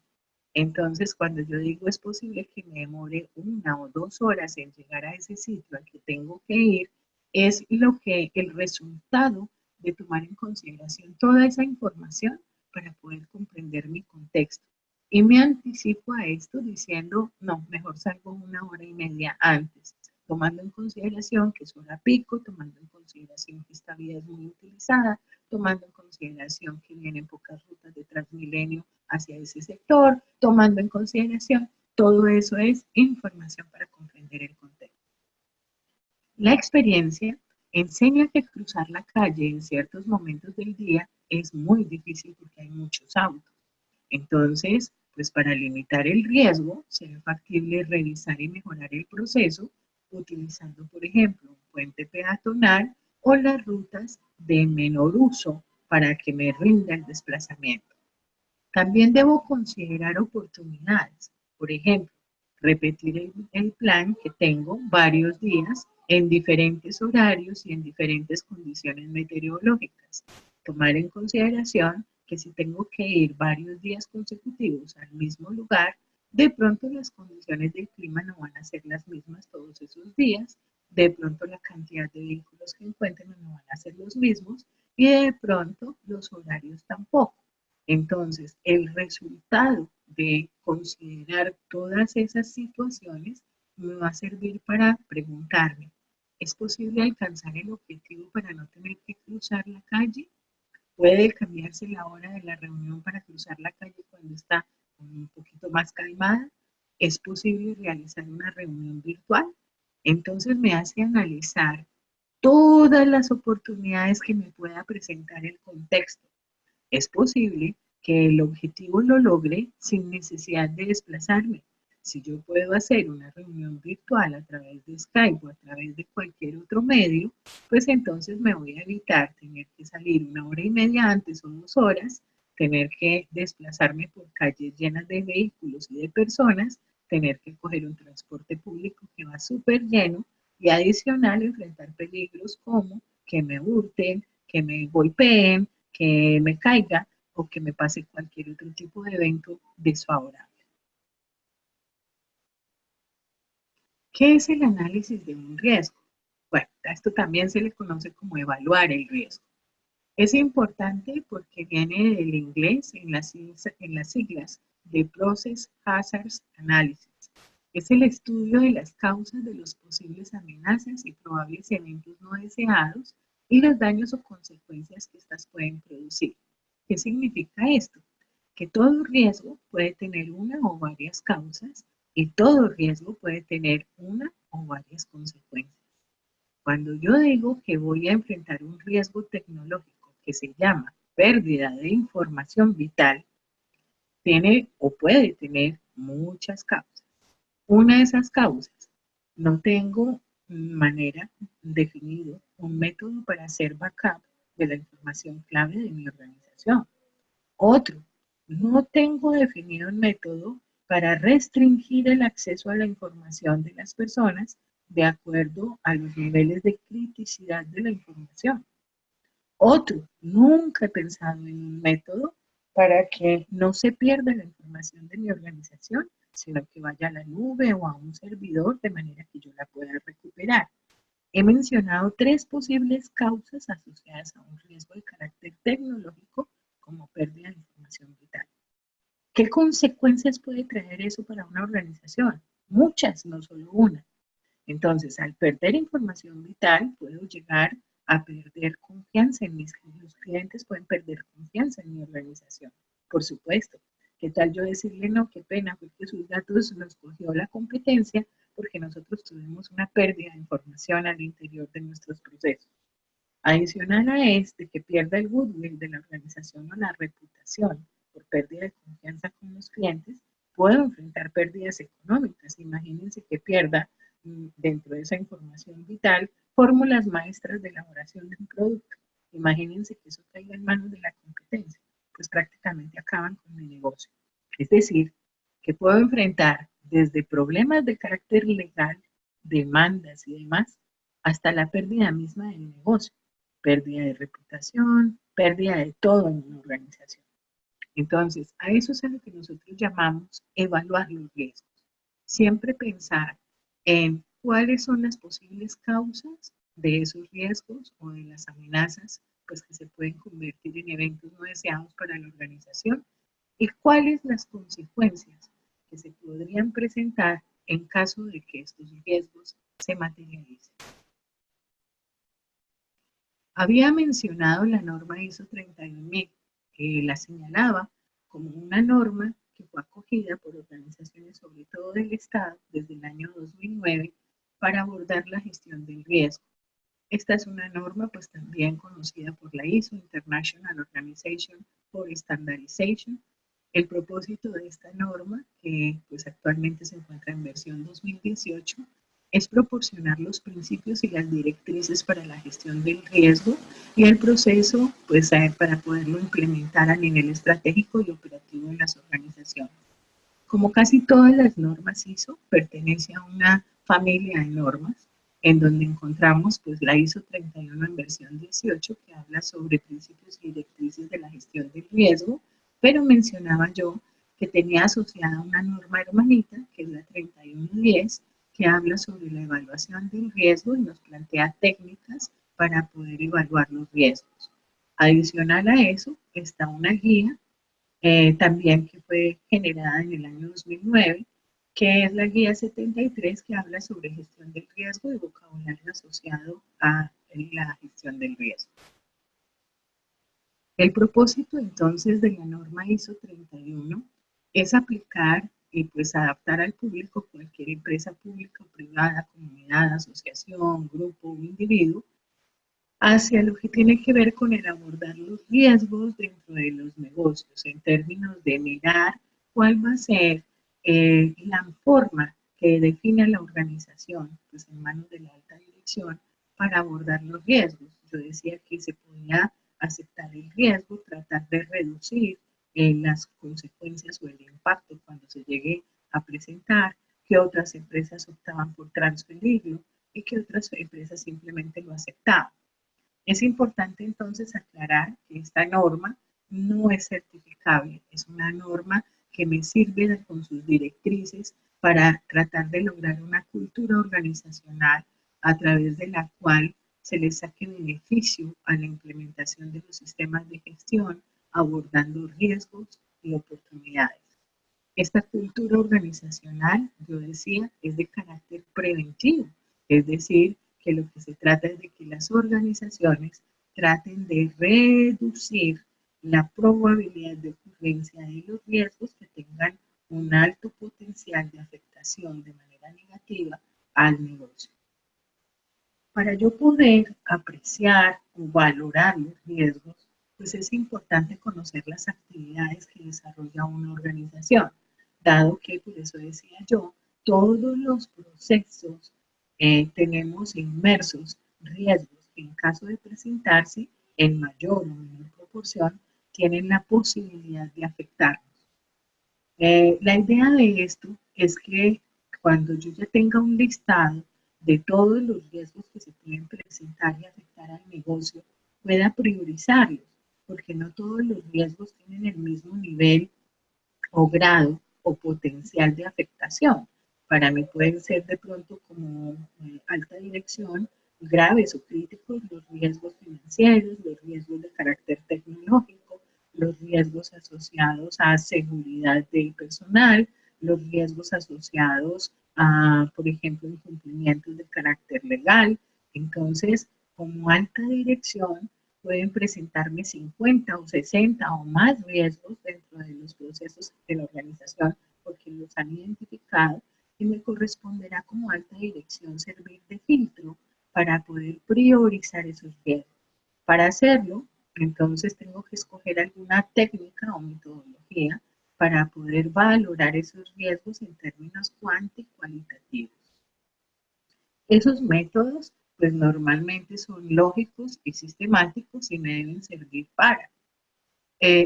Speaker 1: Entonces, cuando yo digo es posible que me demore 1 o 2 horas en llegar a ese sitio al que tengo que ir, es lo que el resultado de tomar en consideración toda esa información para poder comprender mi contexto. Y me anticipo a esto diciendo, no, mejor salgo 1 hora y media antes, tomando en consideración que es hora pico, tomando en consideración que esta vía es muy utilizada, tomando en consideración que vienen pocas rutas de Transmilenio hacia ese sector, tomando en consideración, todo eso es información para comprender el contexto. La experiencia enseña que cruzar la calle en ciertos momentos del día es muy difícil porque hay muchos autos. Entonces, pues para limitar el riesgo, será factible revisar y mejorar el proceso utilizando, por ejemplo, un puente peatonal o las rutas de menor uso para que me rinda el desplazamiento. También debo considerar oportunidades, por ejemplo, repetir el plan que tengo varios días en diferentes horarios y en diferentes condiciones meteorológicas. Tomar en consideración que si tengo que ir varios días consecutivos al mismo lugar, de pronto las condiciones del clima no van a ser las mismas todos esos días, de pronto la cantidad de vehículos que encuentren no van a ser los mismos y de pronto los horarios tampoco. Entonces, el resultado de considerar todas esas situaciones me va a servir para preguntarme, ¿es posible alcanzar el objetivo para no tener que cruzar la calle? ¿Puede cambiarse la hora de la reunión para cruzar la calle cuando está un poquito más calmada? ¿Es posible realizar una reunión virtual? Entonces me hace analizar todas las oportunidades que me pueda presentar el contexto. Es posible que el objetivo lo logre sin necesidad de desplazarme. Si yo puedo hacer una reunión virtual a través de Skype o a través de cualquier otro medio, pues entonces me voy a evitar tener que salir 1 hora y media antes o 2 horas, tener que desplazarme por calles llenas de vehículos y de personas, tener que coger un transporte público que va súper lleno y adicional enfrentar peligros como que me hurten, que me golpeen, que me caiga o que me pase cualquier otro tipo de evento desfavorable. ¿Qué es el análisis de un riesgo? Bueno, a esto también se le conoce como evaluar el riesgo. Es importante porque viene del inglés en las siglas de Process Hazards Analysis. Es el estudio de las causas de los posibles amenazas y probables eventos no deseados y los daños o consecuencias que éstas pueden producir. ¿Qué significa esto? Que todo riesgo puede tener una o varias causas y todo riesgo puede tener una o varias consecuencias. Cuando yo digo que voy a enfrentar un riesgo tecnológico que se llama pérdida de información vital, tiene o puede tener muchas causas. Una de esas causas, no tengo manera definido, un método para hacer backup de la información clave de mi organización. Otro, no tengo definido un método para restringir el acceso a la información de las personas de acuerdo a los niveles de criticidad de la información. Otro, nunca he pensado en un método para que no se pierda la información de mi organización, sino que vaya a la nube o a un servidor de manera que yo la pueda recuperar. He mencionado 3 posibles causas asociadas a un riesgo de carácter tecnológico como pérdida de información vital. ¿Qué consecuencias puede traer eso para una organización? Muchas, no solo una. Entonces, al perder información vital, puedo llegar a perder confianza en mis clientes. Los clientes pueden perder confianza en mi organización, por supuesto. ¿Qué tal yo decirle, no, qué pena, porque sus datos los cogió la competencia porque nosotros tuvimos una pérdida de información al interior de nuestros procesos? Adicional a este, que pierda el goodwill de la organización o la reputación por pérdida de confianza con los clientes, puedo enfrentar pérdidas económicas. Imagínense que pierda dentro de esa información vital fórmulas maestras de elaboración de un producto. Imagínense que eso caiga en manos de la competencia, pues prácticamente acaban con mi negocio. Es decir, que puedo enfrentar desde problemas de carácter legal, demandas y demás, hasta la pérdida misma del negocio, pérdida de reputación, pérdida de todo en una organización. Entonces, a eso es a lo que nosotros llamamos evaluar los riesgos. Siempre pensar en cuáles son las posibles causas de esos riesgos o de las amenazas pues, que se pueden convertir en eventos no deseados para la organización y cuáles las consecuencias que se podrían presentar en caso de que estos riesgos se materialicen. Había mencionado la norma ISO 31000, que la señalaba como una norma que fue acogida por organizaciones, sobre todo del Estado, desde el año 2009 para abordar la gestión del riesgo. Esta es una norma pues también conocida por la ISO, International Organization for Standardization. El propósito de esta norma, que pues actualmente se encuentra en versión 2018, es proporcionar los principios y las directrices para la gestión del riesgo y el proceso pues, para poderlo implementar a nivel estratégico y operativo en las organizaciones. Como casi todas las normas ISO, pertenece a una familia de normas en donde encontramos pues, la ISO 31 en versión 18 que habla sobre principios y directrices de la gestión del riesgo, pero mencionaba yo que tenía asociada una norma hermanita que es la 3110 que habla sobre la evaluación del riesgo y nos plantea técnicas para poder evaluar los riesgos. Adicional a eso está una guía también que fue generada en el año 2009, que es la guía 73 que habla sobre gestión del riesgo y vocabulario asociado a la gestión del riesgo. El propósito entonces de la norma ISO 31 es aplicar y pues adaptar al público cualquier empresa pública o privada, comunidad, asociación, grupo o individuo hacia lo que tiene que ver con el abordar los riesgos dentro de los negocios en términos de mirar cuál va a ser la forma que define la organización pues en manos de la alta dirección para abordar los riesgos. Yo decía que se podía aceptar el riesgo, tratar de reducir las consecuencias o el impacto cuando se llegue a presentar, que otras empresas optaban por transferirlo y que otras empresas simplemente lo aceptaban. Es importante entonces aclarar que esta norma no es certificable, es una norma que me sirve con sus directrices para tratar de lograr una cultura organizacional a través de la cual se le saque beneficio a la implementación de los sistemas de gestión, abordando riesgos y oportunidades. Esta cultura organizacional, yo decía, es de carácter preventivo, es decir, que lo que se trata es de que las organizaciones traten de reducir la probabilidad de ocurrencia de los riesgos que tengan un alto potencial de afectación de manera negativa al negocio. Para yo poder apreciar o valorar los riesgos, pues es importante conocer las actividades que desarrolla una organización, dado que, por eso decía yo, todos los procesos tenemos inmersos riesgos que en caso de presentarse en mayor o menor proporción, tienen la posibilidad de afectarnos. La idea de esto es que cuando yo ya tenga un listado de todos los riesgos que se pueden presentar y afectar al negocio, pueda priorizarlos, porque no todos los riesgos tienen el mismo nivel o grado o potencial de afectación. Para mí pueden ser de pronto como alta dirección, graves o críticos los riesgos financieros, los riesgos de carácter tecnológico, los riesgos asociados a seguridad del personal, los riesgos asociados a, por ejemplo, incumplimientos de carácter legal. Entonces, como alta dirección, pueden presentarme 50 o 60 o más riesgos dentro de los procesos de la organización porque los han identificado y me corresponderá como alta dirección servir de filtro para poder priorizar esos riesgos. Para hacerlo, entonces tengo que escoger alguna técnica o metodología para poder valorar esos riesgos en términos cuantitativos. Esos métodos, pues normalmente son lógicos y sistemáticos y me deben servir para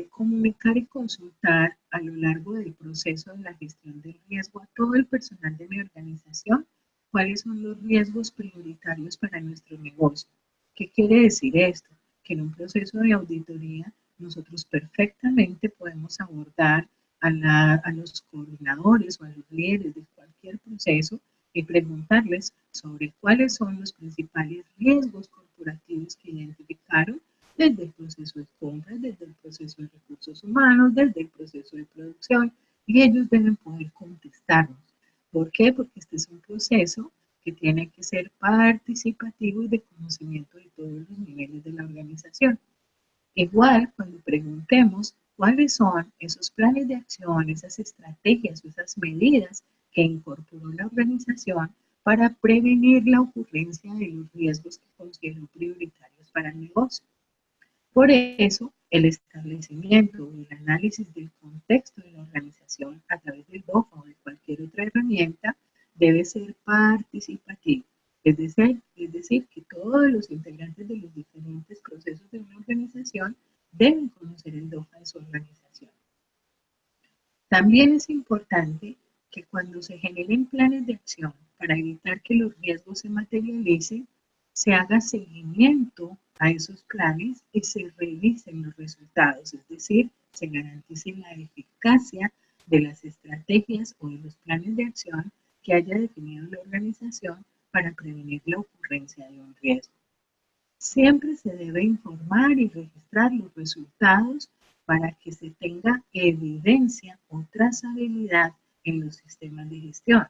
Speaker 1: comunicar y consultar a lo largo del proceso de la gestión del riesgo a todo el personal de mi organización cuáles son los riesgos prioritarios para nuestro negocio. ¿Qué quiere decir esto? Que en un proceso de auditoría nosotros perfectamente podemos abordar a los coordinadores o a los líderes de cualquier proceso y preguntarles sobre cuáles son los principales riesgos corporativos que identificaron desde el proceso de compras, desde el proceso de recursos humanos, desde el proceso de producción, y ellos deben poder contestarnos. ¿Por qué? Porque este es un proceso que tiene que ser participativo y de conocimiento de todos los niveles de la organización. Igual, cuando preguntemos cuáles son esos planes de acción, esas estrategias o esas medidas que incorporó la organización para prevenir la ocurrencia de los riesgos que consideró prioritarios para el negocio. Por eso, el establecimiento y el análisis del contexto de la organización a través del DOFA o de cualquier otra herramienta debe ser participativo. Es decir, que todos los integrantes de los diferentes procesos de una organización deben conocer el DOFA de su organización. También es importante que cuando se generen planes de acción para evitar que los riesgos se materialicen, se haga seguimiento a esos planes y se revisen los resultados, es decir, se garantice la eficacia de las estrategias o de los planes de acción que haya definido la organización para prevenir la ocurrencia de un riesgo. Siempre se debe informar y registrar los resultados para que se tenga evidencia o trazabilidad en los sistemas de gestión.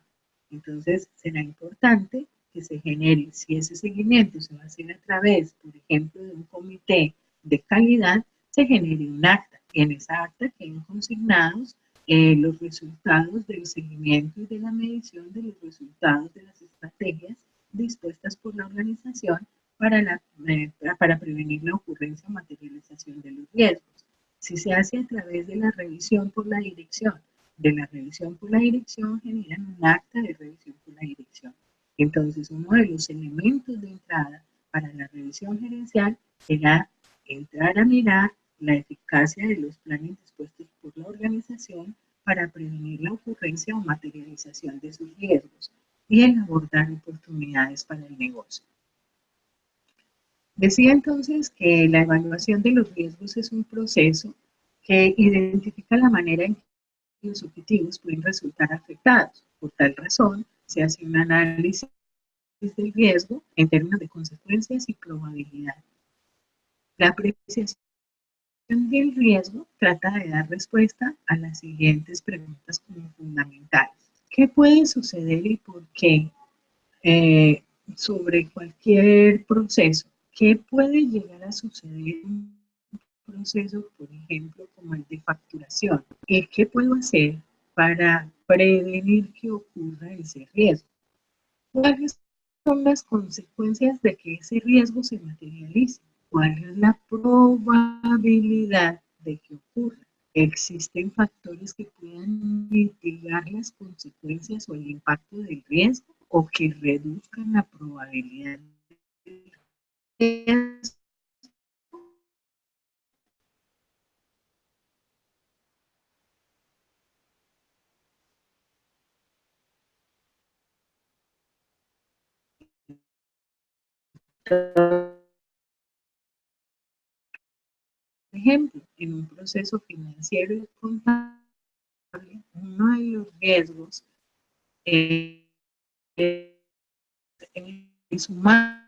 Speaker 1: Entonces, será importante que se genere, si ese seguimiento se va a hacer a través, por ejemplo, de un comité de calidad, se genere un acta. Y en esa acta queden consignados los resultados del seguimiento y de la medición de los resultados de las estrategias dispuestas por la organización para prevenir la ocurrencia o materialización de los riesgos. Si se hace a través de la revisión por la dirección, de la revisión por la dirección generan un acta de revisión por la dirección. Entonces, uno de los elementos de entrada para la revisión gerencial será entrar a mirar la eficacia de los planes dispuestos por la organización para prevenir la ocurrencia o materialización de sus riesgos y el abordar oportunidades para el negocio. Decía entonces que la evaluación de los riesgos es un proceso que identifica la manera en que los objetivos pueden resultar afectados. Por tal razón, se hace un análisis del riesgo en términos de consecuencias y probabilidad. La apreciación del riesgo trata de dar respuesta a las siguientes preguntas como fundamentales. ¿Qué puede suceder y por qué sobre cualquier proceso? ¿Qué puede llegar a suceder en un proceso, por ejemplo, como el de facturación? ¿Qué puedo hacer para prevenir que ocurra ese riesgo? ¿Cuáles son las consecuencias de que ese riesgo se materialice? ¿Cuál es la probabilidad de que ocurra? ¿Existen factores que puedan mitigar las consecuencias o el impacto del riesgo o que reduzcan la probabilidad del riesgo? Por ejemplo, en un proceso financiero y contable, uno de los riesgos es humano.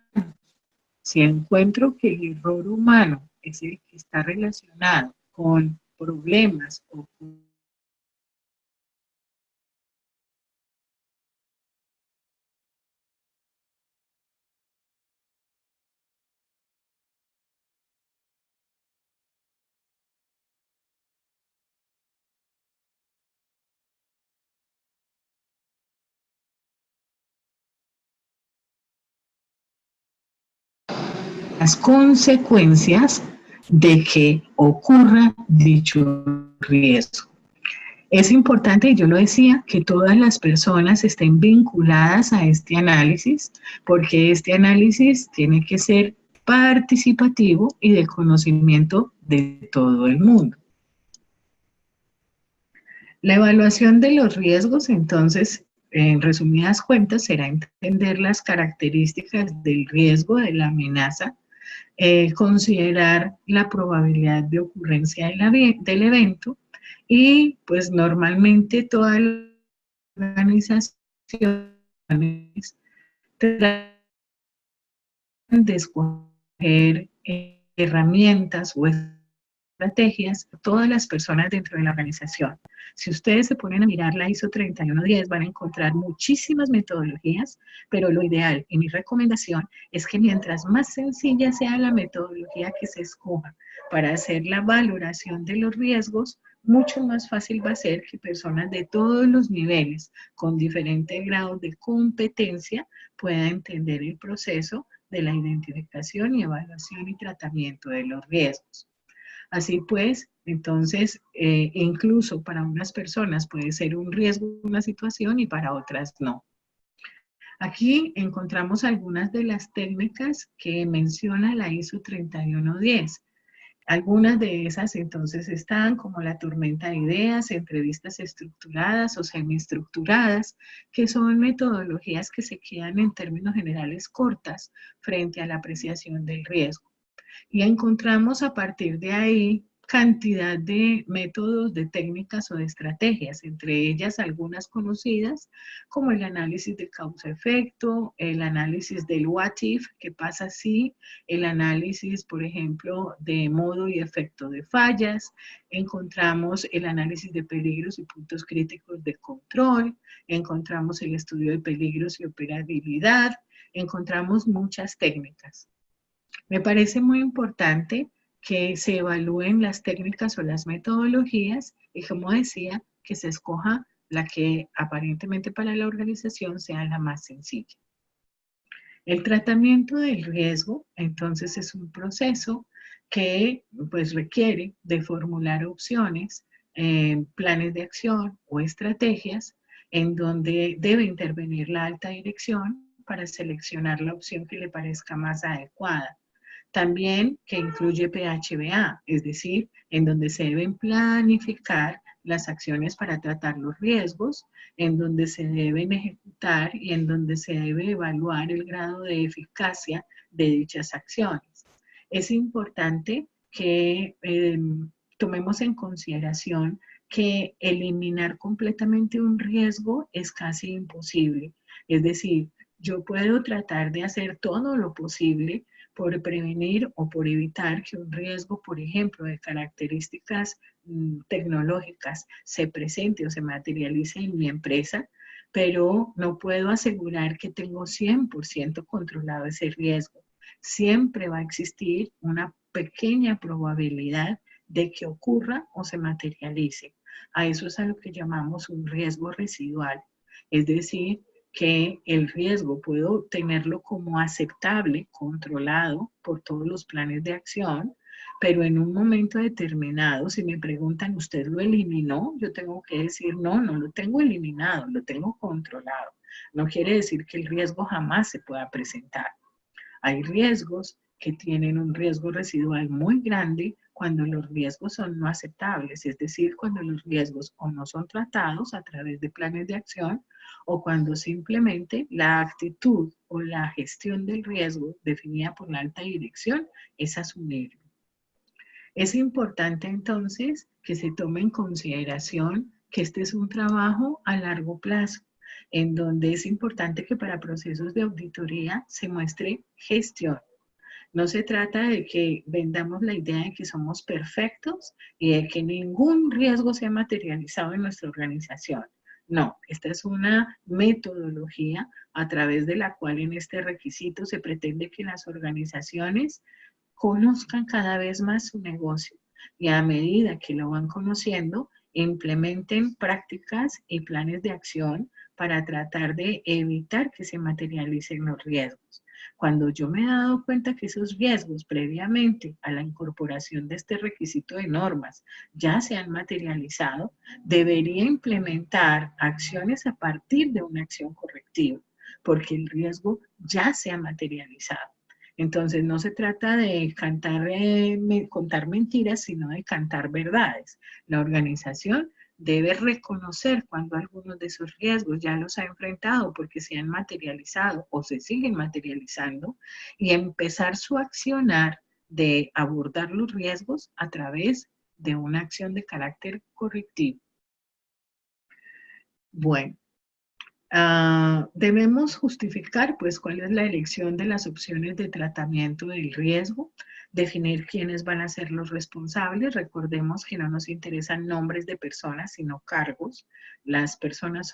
Speaker 1: Si encuentro que el error humano es el que está relacionado con problemas o con las consecuencias de que ocurra dicho riesgo. Es importante, y yo lo decía, que todas las personas estén vinculadas a este análisis, porque este análisis tiene que ser participativo y de conocimiento de todo el mundo. La evaluación de los riesgos, entonces, en resumidas cuentas, será entender las características del riesgo, de la amenaza, considerar la probabilidad de ocurrencia del evento y pues normalmente todas las organizaciones tratan de escoger herramientas o estrategias a todas las personas dentro de la organización. Si ustedes se ponen a mirar la ISO 310 van a encontrar muchísimas metodologías, pero lo ideal y mi recomendación es que mientras más sencilla sea la metodología que se escoja para hacer la valoración de los riesgos, mucho más fácil va a ser que personas de todos los niveles, con diferentes grados de competencia, puedan entender el proceso de la identificación y evaluación y tratamiento de los riesgos. Así pues, entonces, incluso para unas personas puede ser un riesgo una situación y para otras no. Aquí encontramos algunas de las técnicas que menciona la ISO 310. Algunas de esas entonces están como la tormenta de ideas, entrevistas estructuradas o semiestructuradas, que son metodologías que se quedan en términos generales cortas frente a la apreciación del riesgo. Y encontramos a partir de ahí cantidad de métodos, de técnicas o de estrategias, entre ellas algunas conocidas como el análisis de causa-efecto, el análisis del what if, qué pasa si, el análisis, por ejemplo, de modo y efecto de fallas, encontramos el análisis de peligros y puntos críticos de control, encontramos el estudio de peligros y operabilidad, encontramos muchas técnicas. Me parece muy importante que se evalúen las técnicas o las metodologías y, como decía, que se escoja la que aparentemente para la organización sea la más sencilla. El tratamiento del riesgo, entonces, es un proceso que pues, requiere de formular opciones, planes de acción o estrategias en donde debe intervenir la alta dirección para seleccionar la opción que le parezca más adecuada. También que incluye PHBA, es decir, en donde se deben planificar las acciones para tratar los riesgos, en donde se deben ejecutar y en donde se debe evaluar el grado de eficacia de dichas acciones. Es importante que tomemos en consideración que eliminar completamente un riesgo es casi imposible. Es decir, yo puedo tratar de hacer todo lo posible por prevenir o por evitar que un riesgo, por ejemplo, de características tecnológicas se presente o se materialice en mi empresa, pero no puedo asegurar que tengo 100% controlado ese riesgo. Siempre va a existir una pequeña probabilidad de que ocurra o se materialice. A eso es a lo que llamamos un riesgo residual. Es decir, que el riesgo puedo tenerlo como aceptable, controlado por todos los planes de acción, pero en un momento determinado, si me preguntan, ¿usted lo eliminó? Yo tengo que decir, no, no lo tengo eliminado, lo tengo controlado. No quiere decir que el riesgo jamás se pueda presentar. Hay riesgos que tienen un riesgo residual muy grande cuando los riesgos son no aceptables, es decir, cuando los riesgos o no son tratados a través de planes de acción o cuando simplemente la actitud o la gestión del riesgo definida por la alta dirección es asumirlo. Es importante entonces que se tome en consideración que este es un trabajo a largo plazo, en donde es importante que para procesos de auditoría se muestre gestión. No se trata de que vendamos la idea de que somos perfectos y de que ningún riesgo se ha materializado en nuestra organización. No, esta es una metodología a través de la cual en este requisito se pretende que las organizaciones conozcan cada vez más su negocio y a medida que lo van conociendo, implementen prácticas y planes de acción para tratar de evitar que se materialicen los riesgos. Cuando yo me he dado cuenta que esos riesgos previamente a la incorporación de este requisito de normas ya se han materializado, debería implementar acciones a partir de una acción correctiva, porque el riesgo ya se ha materializado. Entonces no se trata de contar mentiras, sino de cantar verdades. La organización debe reconocer cuando algunos de esos riesgos ya los ha enfrentado porque se han materializado o se siguen materializando y empezar su accionar de abordar los riesgos a través de una acción de carácter correctivo. Bueno, debemos justificar pues cuál es la elección de las opciones de tratamiento del riesgo, definir quiénes van a ser los responsables. Recordemos que no nos interesan nombres de personas, sino cargos. Las personas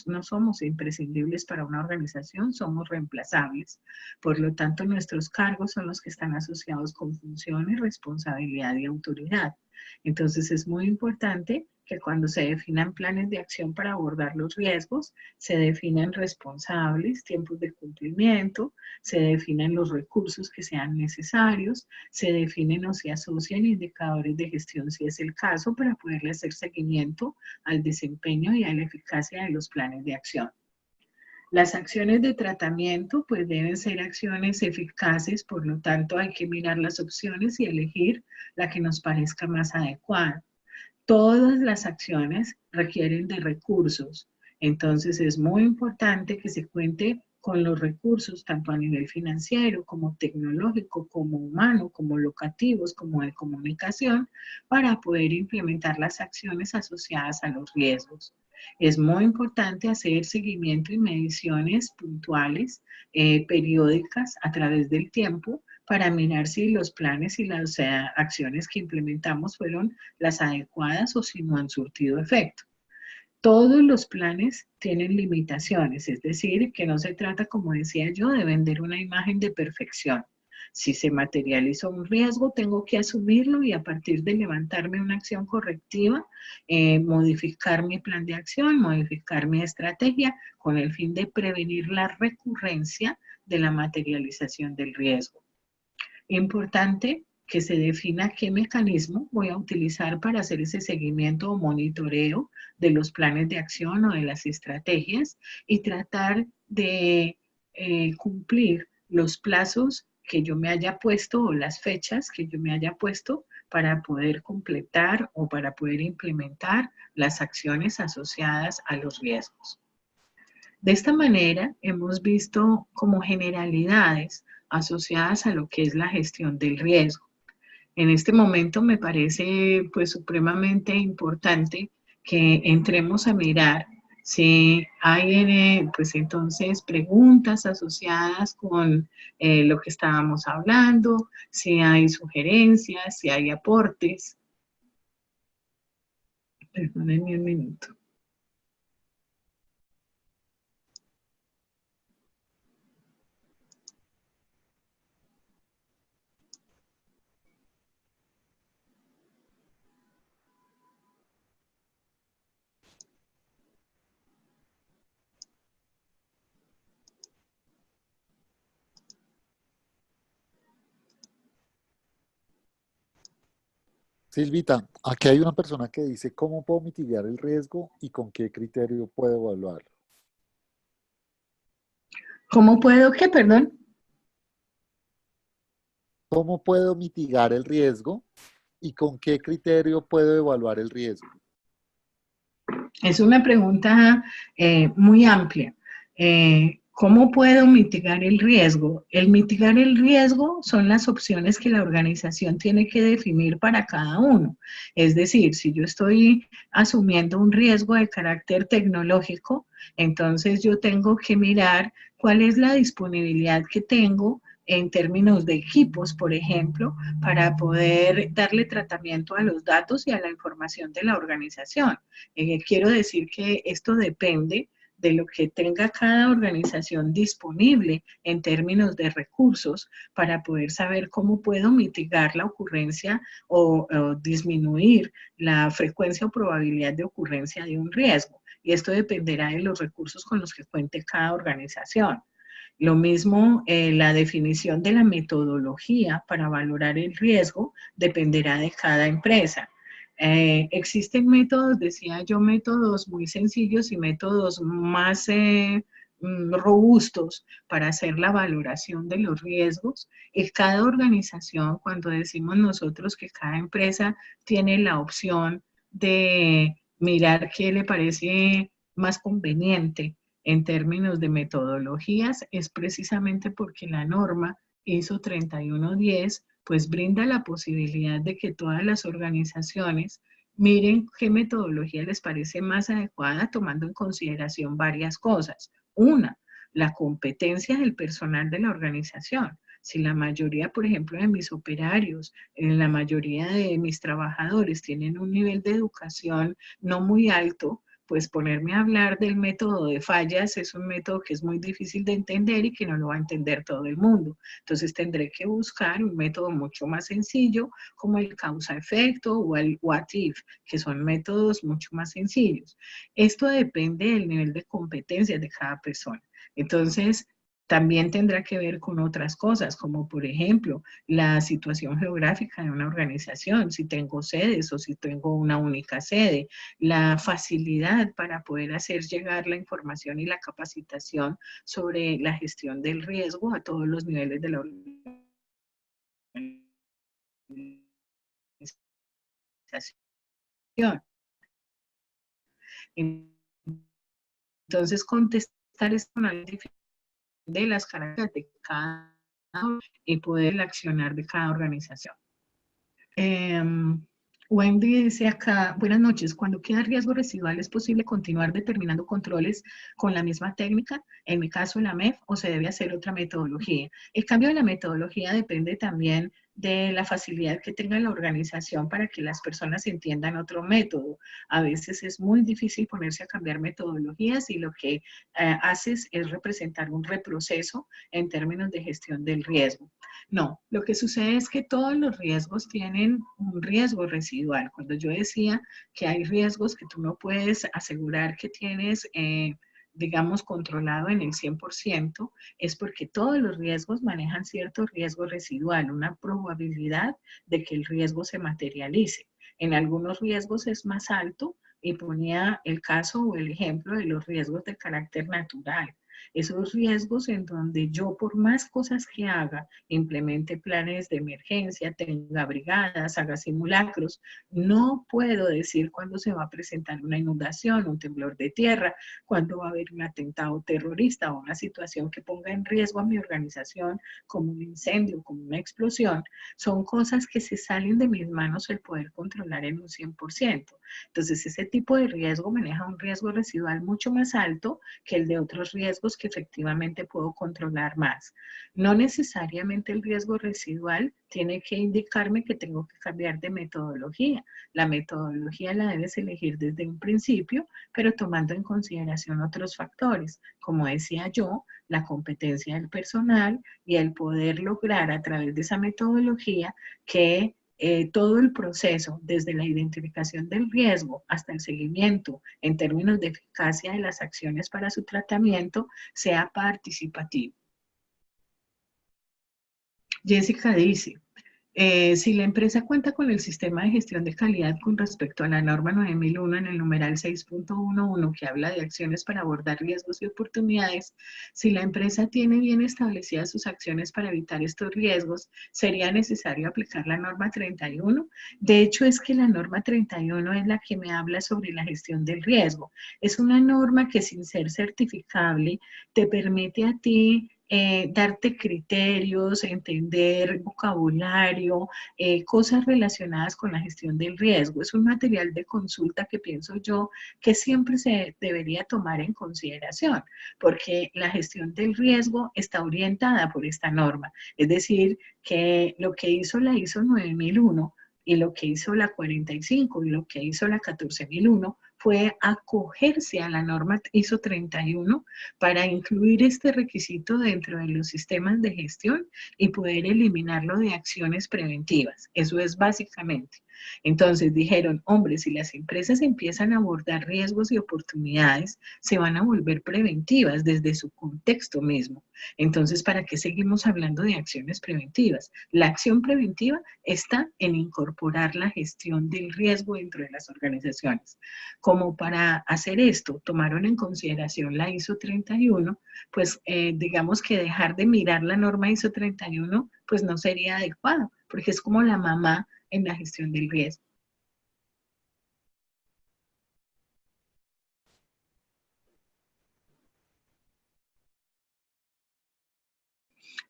Speaker 1: no somos imprescindibles para una organización, somos reemplazables. Por lo tanto, nuestros cargos son los que están asociados con funciones, responsabilidad y autoridad. Entonces es muy importante que cuando se definan planes de acción para abordar los riesgos, se definan responsables, tiempos de cumplimiento, se definan los recursos que sean necesarios, se definen o se asocian indicadores de gestión si es el caso para poderle hacer seguimiento al desempeño y a la eficacia de los planes de acción. Las acciones de tratamiento pues deben ser acciones eficaces, por lo tanto hay que mirar las opciones y elegir la que nos parezca más adecuada. Todas las acciones requieren de recursos, entonces es muy importante que se cuente con los recursos tanto a nivel financiero como tecnológico, como humano, como locativos, como de comunicación, para poder implementar las acciones asociadas a los riesgos. Es muy importante hacer seguimiento y mediciones puntuales, periódicas a través del tiempo, para mirar si los planes y las acciones que implementamos fueron las adecuadas o si no han surtido efecto. Todos los planes tienen limitaciones, es decir, que no se trata, como decía yo, de vender una imagen de perfección. Si se materializa un riesgo, tengo que asumirlo y a partir de levantarme una acción correctiva, modificar mi plan de acción, modificar mi estrategia con el fin de prevenir la recurrencia de la materialización del riesgo. Importante que se defina qué mecanismo voy a utilizar para hacer ese seguimiento o monitoreo de los planes de acción o de las estrategias y tratar de cumplir los plazos que yo me haya puesto o las fechas que yo me haya puesto para poder completar o para poder implementar las acciones asociadas a los riesgos. De esta manera hemos visto como generalidades asociadas a lo que es la gestión del riesgo. En este momento me parece pues supremamente importante que entremos a mirar si hay pues entonces preguntas asociadas con lo que estábamos hablando, si hay sugerencias, si hay aportes. Perdónenme un minuto.
Speaker 2: Silvita, aquí hay una persona que dice, ¿cómo puedo mitigar el riesgo y con qué criterio puedo evaluarlo?
Speaker 1: ¿Cómo puedo qué, perdón?
Speaker 2: ¿Cómo puedo mitigar el riesgo y con qué criterio puedo evaluar el riesgo?
Speaker 1: Es una pregunta muy amplia. ¿Cómo puedo mitigar el riesgo? El mitigar el riesgo son las opciones que la organización tiene que definir para cada uno. Es decir, si yo estoy asumiendo un riesgo de carácter tecnológico, entonces yo tengo que mirar cuál es la disponibilidad que tengo en términos de equipos, por ejemplo, para poder darle tratamiento a los datos y a la información de la organización. Quiero decir que esto depende de lo que tenga cada organización disponible en términos de recursos para poder saber cómo puedo mitigar la ocurrencia o disminuir la frecuencia o probabilidad de ocurrencia de un riesgo. Y esto dependerá de los recursos con los que cuente cada organización. Lo mismo, la definición de la metodología para valorar el riesgo dependerá de cada empresa. Existen métodos, decía yo, métodos muy sencillos y métodos más robustos para hacer la valoración de los riesgos. Y cada organización, cuando decimos nosotros que cada empresa tiene la opción de mirar qué le parece más conveniente en términos de metodologías, es precisamente porque la norma ISO 3110 pues brinda la posibilidad de que todas las organizaciones miren qué metodología les parece más adecuada, tomando en consideración varias cosas. Una, la competencia del personal de la organización. Si la mayoría, por ejemplo, de mis operarios, la mayoría de mis trabajadores tienen un nivel de educación no muy alto, pues ponerme a hablar del método de fallas es un método que es muy difícil de entender y que no lo va a entender todo el mundo. Entonces tendré que buscar un método mucho más sencillo como el causa-efecto o el what if, que son métodos mucho más sencillos. Esto depende del nivel de competencia de cada persona. Entonces, también tendrá que ver con otras cosas, como por ejemplo la situación geográfica de una organización, si tengo sedes o si tengo una única sede, la facilidad para poder hacer llegar la información y la capacitación sobre la gestión del riesgo a todos los niveles de la organización. Entonces, contestar esto con la de las características de cada y poder el accionar de cada organización. Wendy dice acá, buenas noches, cuando queda riesgo residual, ¿es posible continuar determinando controles con la misma técnica? En mi caso, la MEF, o se debe hacer otra metodología. El cambio de la metodología depende también de la facilidad que tenga la organización para que las personas entiendan otro método. A veces es muy difícil ponerse a cambiar metodologías y lo que haces es representar un retroceso en términos de gestión del riesgo. No, lo que sucede es que todos los riesgos tienen un riesgo residual. Cuando yo decía que hay riesgos que tú no puedes asegurar que tienes, digamos, controlado en el 100%, es porque todos los riesgos manejan cierto riesgo residual, una probabilidad de que el riesgo se materialice. En algunos riesgos es más alto y ponía el caso o el ejemplo de los riesgos de carácter natural. Esos riesgos en donde yo por más cosas que haga, implemente planes de emergencia, tenga brigadas, haga simulacros, no puedo decir cuándo se va a presentar una inundación, un temblor de tierra, cuándo va a haber un atentado terrorista o una situación que ponga en riesgo a mi organización como un incendio, como una explosión. Son cosas que se salen de mis manos el poder controlar en un 100%. Entonces ese tipo de riesgo maneja un riesgo residual mucho más alto que el de otros riesgos que efectivamente puedo controlar más. No necesariamente el riesgo residual tiene que indicarme que tengo que cambiar de metodología. La metodología la debes elegir desde un principio, pero tomando en consideración otros factores, como decía yo, la competencia del personal y el poder lograr a través de esa metodología que todo el proceso, desde la identificación del riesgo hasta el seguimiento en términos de eficacia de las acciones para su tratamiento, sea participativo. Jessica dice, Si la empresa cuenta con el sistema de gestión de calidad con respecto a la norma 9001 en el numeral 6.11 que habla de acciones para abordar riesgos y oportunidades, si la empresa tiene bien establecidas sus acciones para evitar estos riesgos, sería necesario aplicar la norma 31. De hecho, es que la norma 31 es la que me habla sobre la gestión del riesgo. Es una norma que sin ser certificable te permite a ti darte criterios, entender vocabulario, cosas relacionadas con la gestión del riesgo. Es un material de consulta que pienso yo que siempre se debería tomar en consideración, porque la gestión del riesgo está orientada por esta norma. Es decir, que lo que hizo la ISO 9001 y lo que hizo la 45 y lo que hizo la 14001 fue acogerse a la norma ISO 31 para incluir este requisito dentro de los sistemas de gestión y poder eliminarlo de acciones preventivas. Eso es básicamente. Entonces dijeron, hombre, si las empresas empiezan a abordar riesgos y oportunidades, se van a volver preventivas desde su contexto mismo. Entonces, ¿para qué seguimos hablando de acciones preventivas? La acción preventiva está en incorporar la gestión del riesgo dentro de las organizaciones. Como para hacer esto, tomaron en consideración la ISO 31, pues digamos que dejar de mirar la norma ISO 31, pues no sería adecuado, porque es como la mamá en la gestión del riesgo.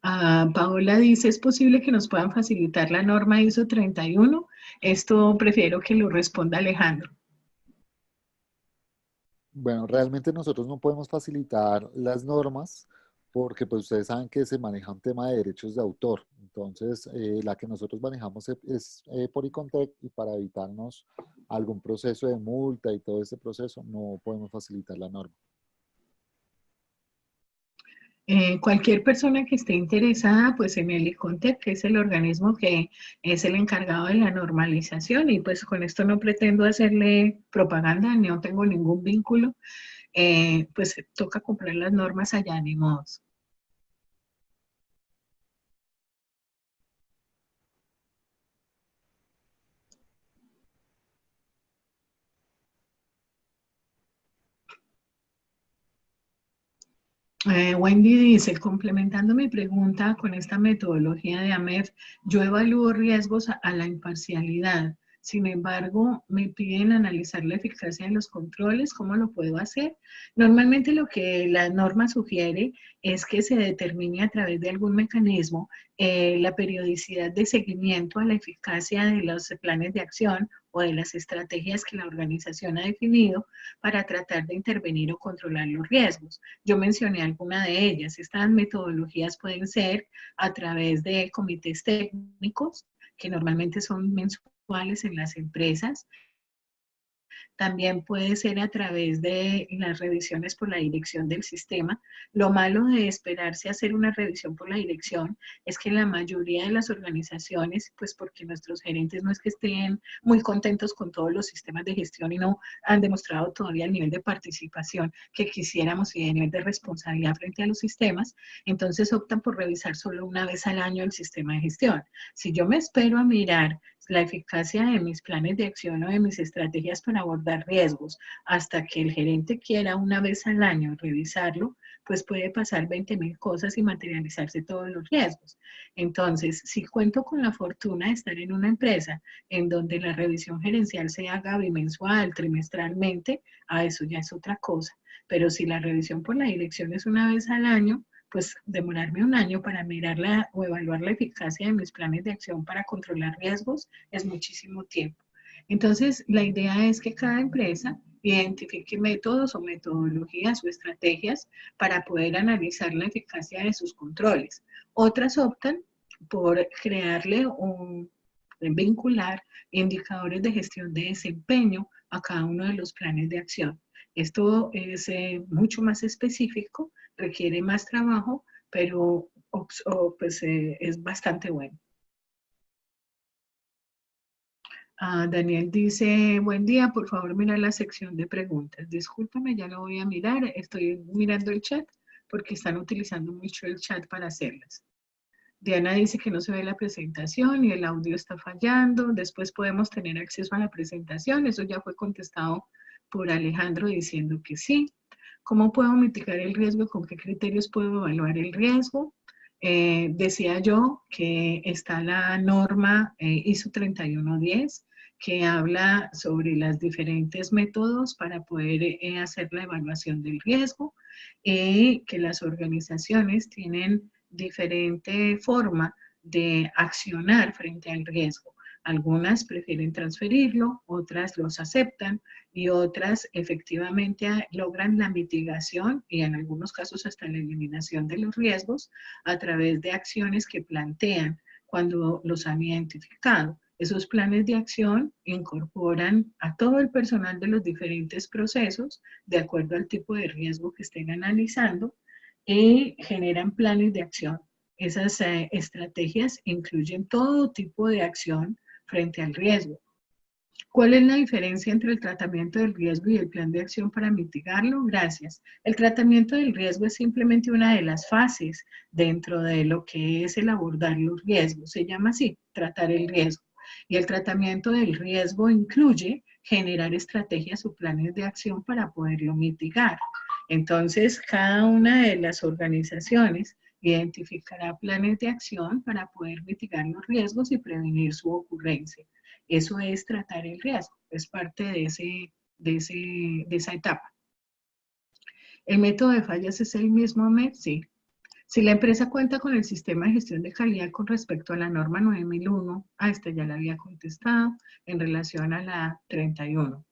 Speaker 1: Paola dice, ¿es posible que nos puedan facilitar la norma ISO 31? Esto prefiero que lo responda Alejandro.
Speaker 2: Bueno, realmente nosotros no podemos facilitar las normas porque pues ustedes saben que se maneja un tema de derechos de autor. Entonces, la que nosotros manejamos es por Icontec y para evitarnos algún proceso de multa y todo ese proceso, no podemos facilitar la norma.
Speaker 1: Cualquier persona que esté interesada, pues en el ICONTEC, que es el organismo que es el encargado de la normalización, y pues con esto no pretendo hacerle propaganda, no tengo ningún vínculo, pues toca comprar las normas allá, ni modos. Wendy dice, complementando mi pregunta con esta metodología de AMEF, yo evalúo riesgos a la imparcialidad. Sin embargo, me piden analizar la eficacia de los controles. ¿Cómo lo puedo hacer? Normalmente lo que la norma sugiere es que se determine a través de algún mecanismo la periodicidad de seguimiento a la eficacia de los planes de acción o de las estrategias que la organización ha definido para tratar de intervenir o controlar los riesgos. Yo mencioné alguna de ellas. Estas metodologías pueden ser a través de comités técnicos, que normalmente son mensuales en las empresas. También puede ser a través de las revisiones por la dirección del sistema. Lo malo de esperarse a hacer una revisión por la dirección es que la mayoría de las organizaciones, pues porque nuestros gerentes no es que estén muy contentos con todos los sistemas de gestión y no han demostrado todavía el nivel de participación que quisiéramos y el nivel de responsabilidad frente a los sistemas, entonces optan por revisar solo una vez al año el sistema de gestión. Si yo me espero a mirar la eficacia de mis planes de acción o de mis estrategias para abordar riesgos hasta que el gerente quiera una vez al año revisarlo, pues puede pasar 20.000 cosas y materializarse todos los riesgos. Entonces, si cuento con la fortuna de estar en una empresa en donde la revisión gerencial se haga bimensual, trimestralmente, a eso ya es otra cosa. Pero si la revisión por la dirección es una vez al año, pues demorarme un año para mirarla o evaluar la eficacia de mis planes de acción para controlar riesgos es muchísimo tiempo. Entonces, la idea es que cada empresa identifique métodos o metodologías o estrategias para poder analizar la eficacia de sus controles. Otras optan por crearle un vincular indicadores de gestión de desempeño a cada uno de los planes de acción. Esto es mucho más específico, requiere más trabajo, pero pues, es bastante bueno. Daniel dice, buen día, por favor mira la sección de preguntas. Discúlpame, ya lo voy a mirar, estoy mirando el chat porque están utilizando mucho el chat para hacerlas. Diana dice que no se ve la presentación y el audio está fallando. Después podemos tener acceso a la presentación. Eso ya fue contestado por Alejandro diciendo que sí. ¿Cómo puedo mitigar el riesgo? ¿Con qué criterios puedo evaluar el riesgo? Decía yo que está la norma ISO 3110 que habla sobre los diferentes métodos para poder hacer la evaluación del riesgo y que las organizaciones tienen diferente forma de accionar frente al riesgo. Algunas prefieren transferirlo, otras los aceptan y otras efectivamente logran la mitigación y en algunos casos hasta la eliminación de los riesgos a través de acciones que plantean cuando los han identificado. Esos planes de acción incorporan a todo el personal de los diferentes procesos de acuerdo al tipo de riesgo que estén analizando y generan planes de acción. Esas estrategias incluyen todo tipo de acción frente al riesgo. ¿Cuál es la diferencia entre el tratamiento del riesgo y el plan de acción para mitigarlo? Gracias. El tratamiento del riesgo es simplemente una de las fases dentro de lo que es el abordar los riesgos. Se llama así, tratar el riesgo. Y el tratamiento del riesgo incluye generar estrategias o planes de acción para poderlo mitigar. Entonces, cada una de las organizaciones identificará planes de acción para poder mitigar los riesgos y prevenir su ocurrencia. Eso es tratar el riesgo, es parte de esa etapa. ¿El método de fallas es el mismo MEP? Sí. Si la empresa cuenta con el sistema de gestión de calidad con respecto a la norma 9001, a esta ya la había contestado, en relación a la 31.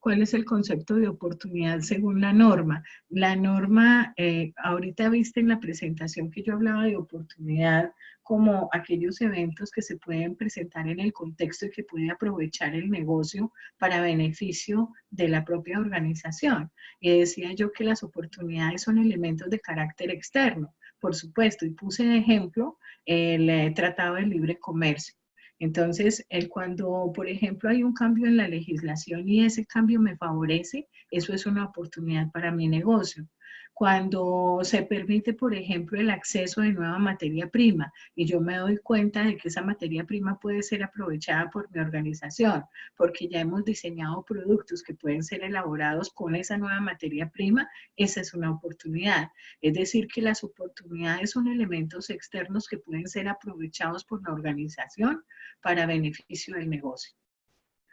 Speaker 1: ¿Cuál es el concepto de oportunidad según la norma? La norma, ahorita viste en la presentación que yo hablaba de oportunidad como aquellos eventos que se pueden presentar en el contexto y que puede aprovechar el negocio para beneficio de la propia organización. Y decía yo que las oportunidades son elementos de carácter externo, por supuesto, y puse de ejemplo el Tratado de Libre Comercio. Entonces, cuando, por ejemplo, hay un cambio en la legislación y ese cambio me favorece, eso es una oportunidad para mi negocio. Cuando se permite, por ejemplo, el acceso de nueva materia prima y yo me doy cuenta de que esa materia prima puede ser aprovechada por mi organización, porque ya hemos diseñado productos que pueden ser elaborados con esa nueva materia prima, esa es una oportunidad. Es decir, que las oportunidades son elementos externos que pueden ser aprovechados por la organización para beneficio del negocio.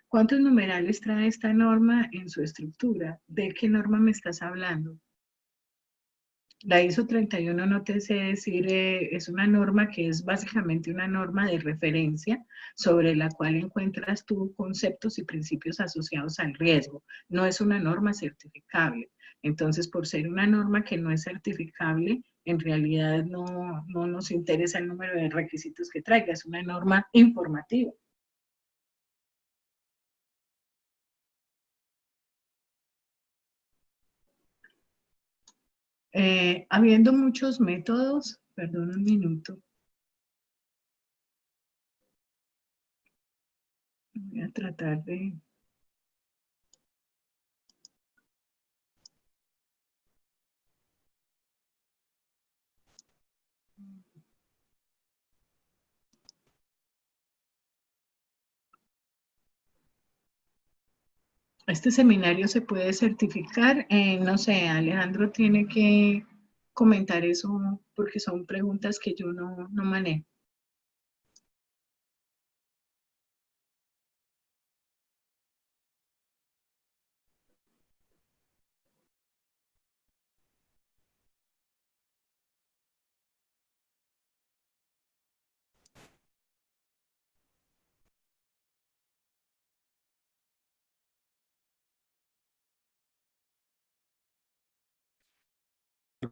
Speaker 1: ¿Cuántos numerales trae esta norma en su estructura? ¿De qué norma me estás hablando? La ISO 31 no te sé decir, es una norma que es básicamente una norma de referencia sobre la cual encuentras tú conceptos y principios asociados al riesgo. No es una norma certificable. Entonces, por ser una norma que no es certificable, en realidad no nos interesa el número de requisitos que traiga, es una norma informativa. Habiendo muchos métodos, perdón un minuto, voy a tratar de... Este seminario se puede certificar, no sé, Alejandro tiene que comentar eso porque son preguntas que yo no manejo.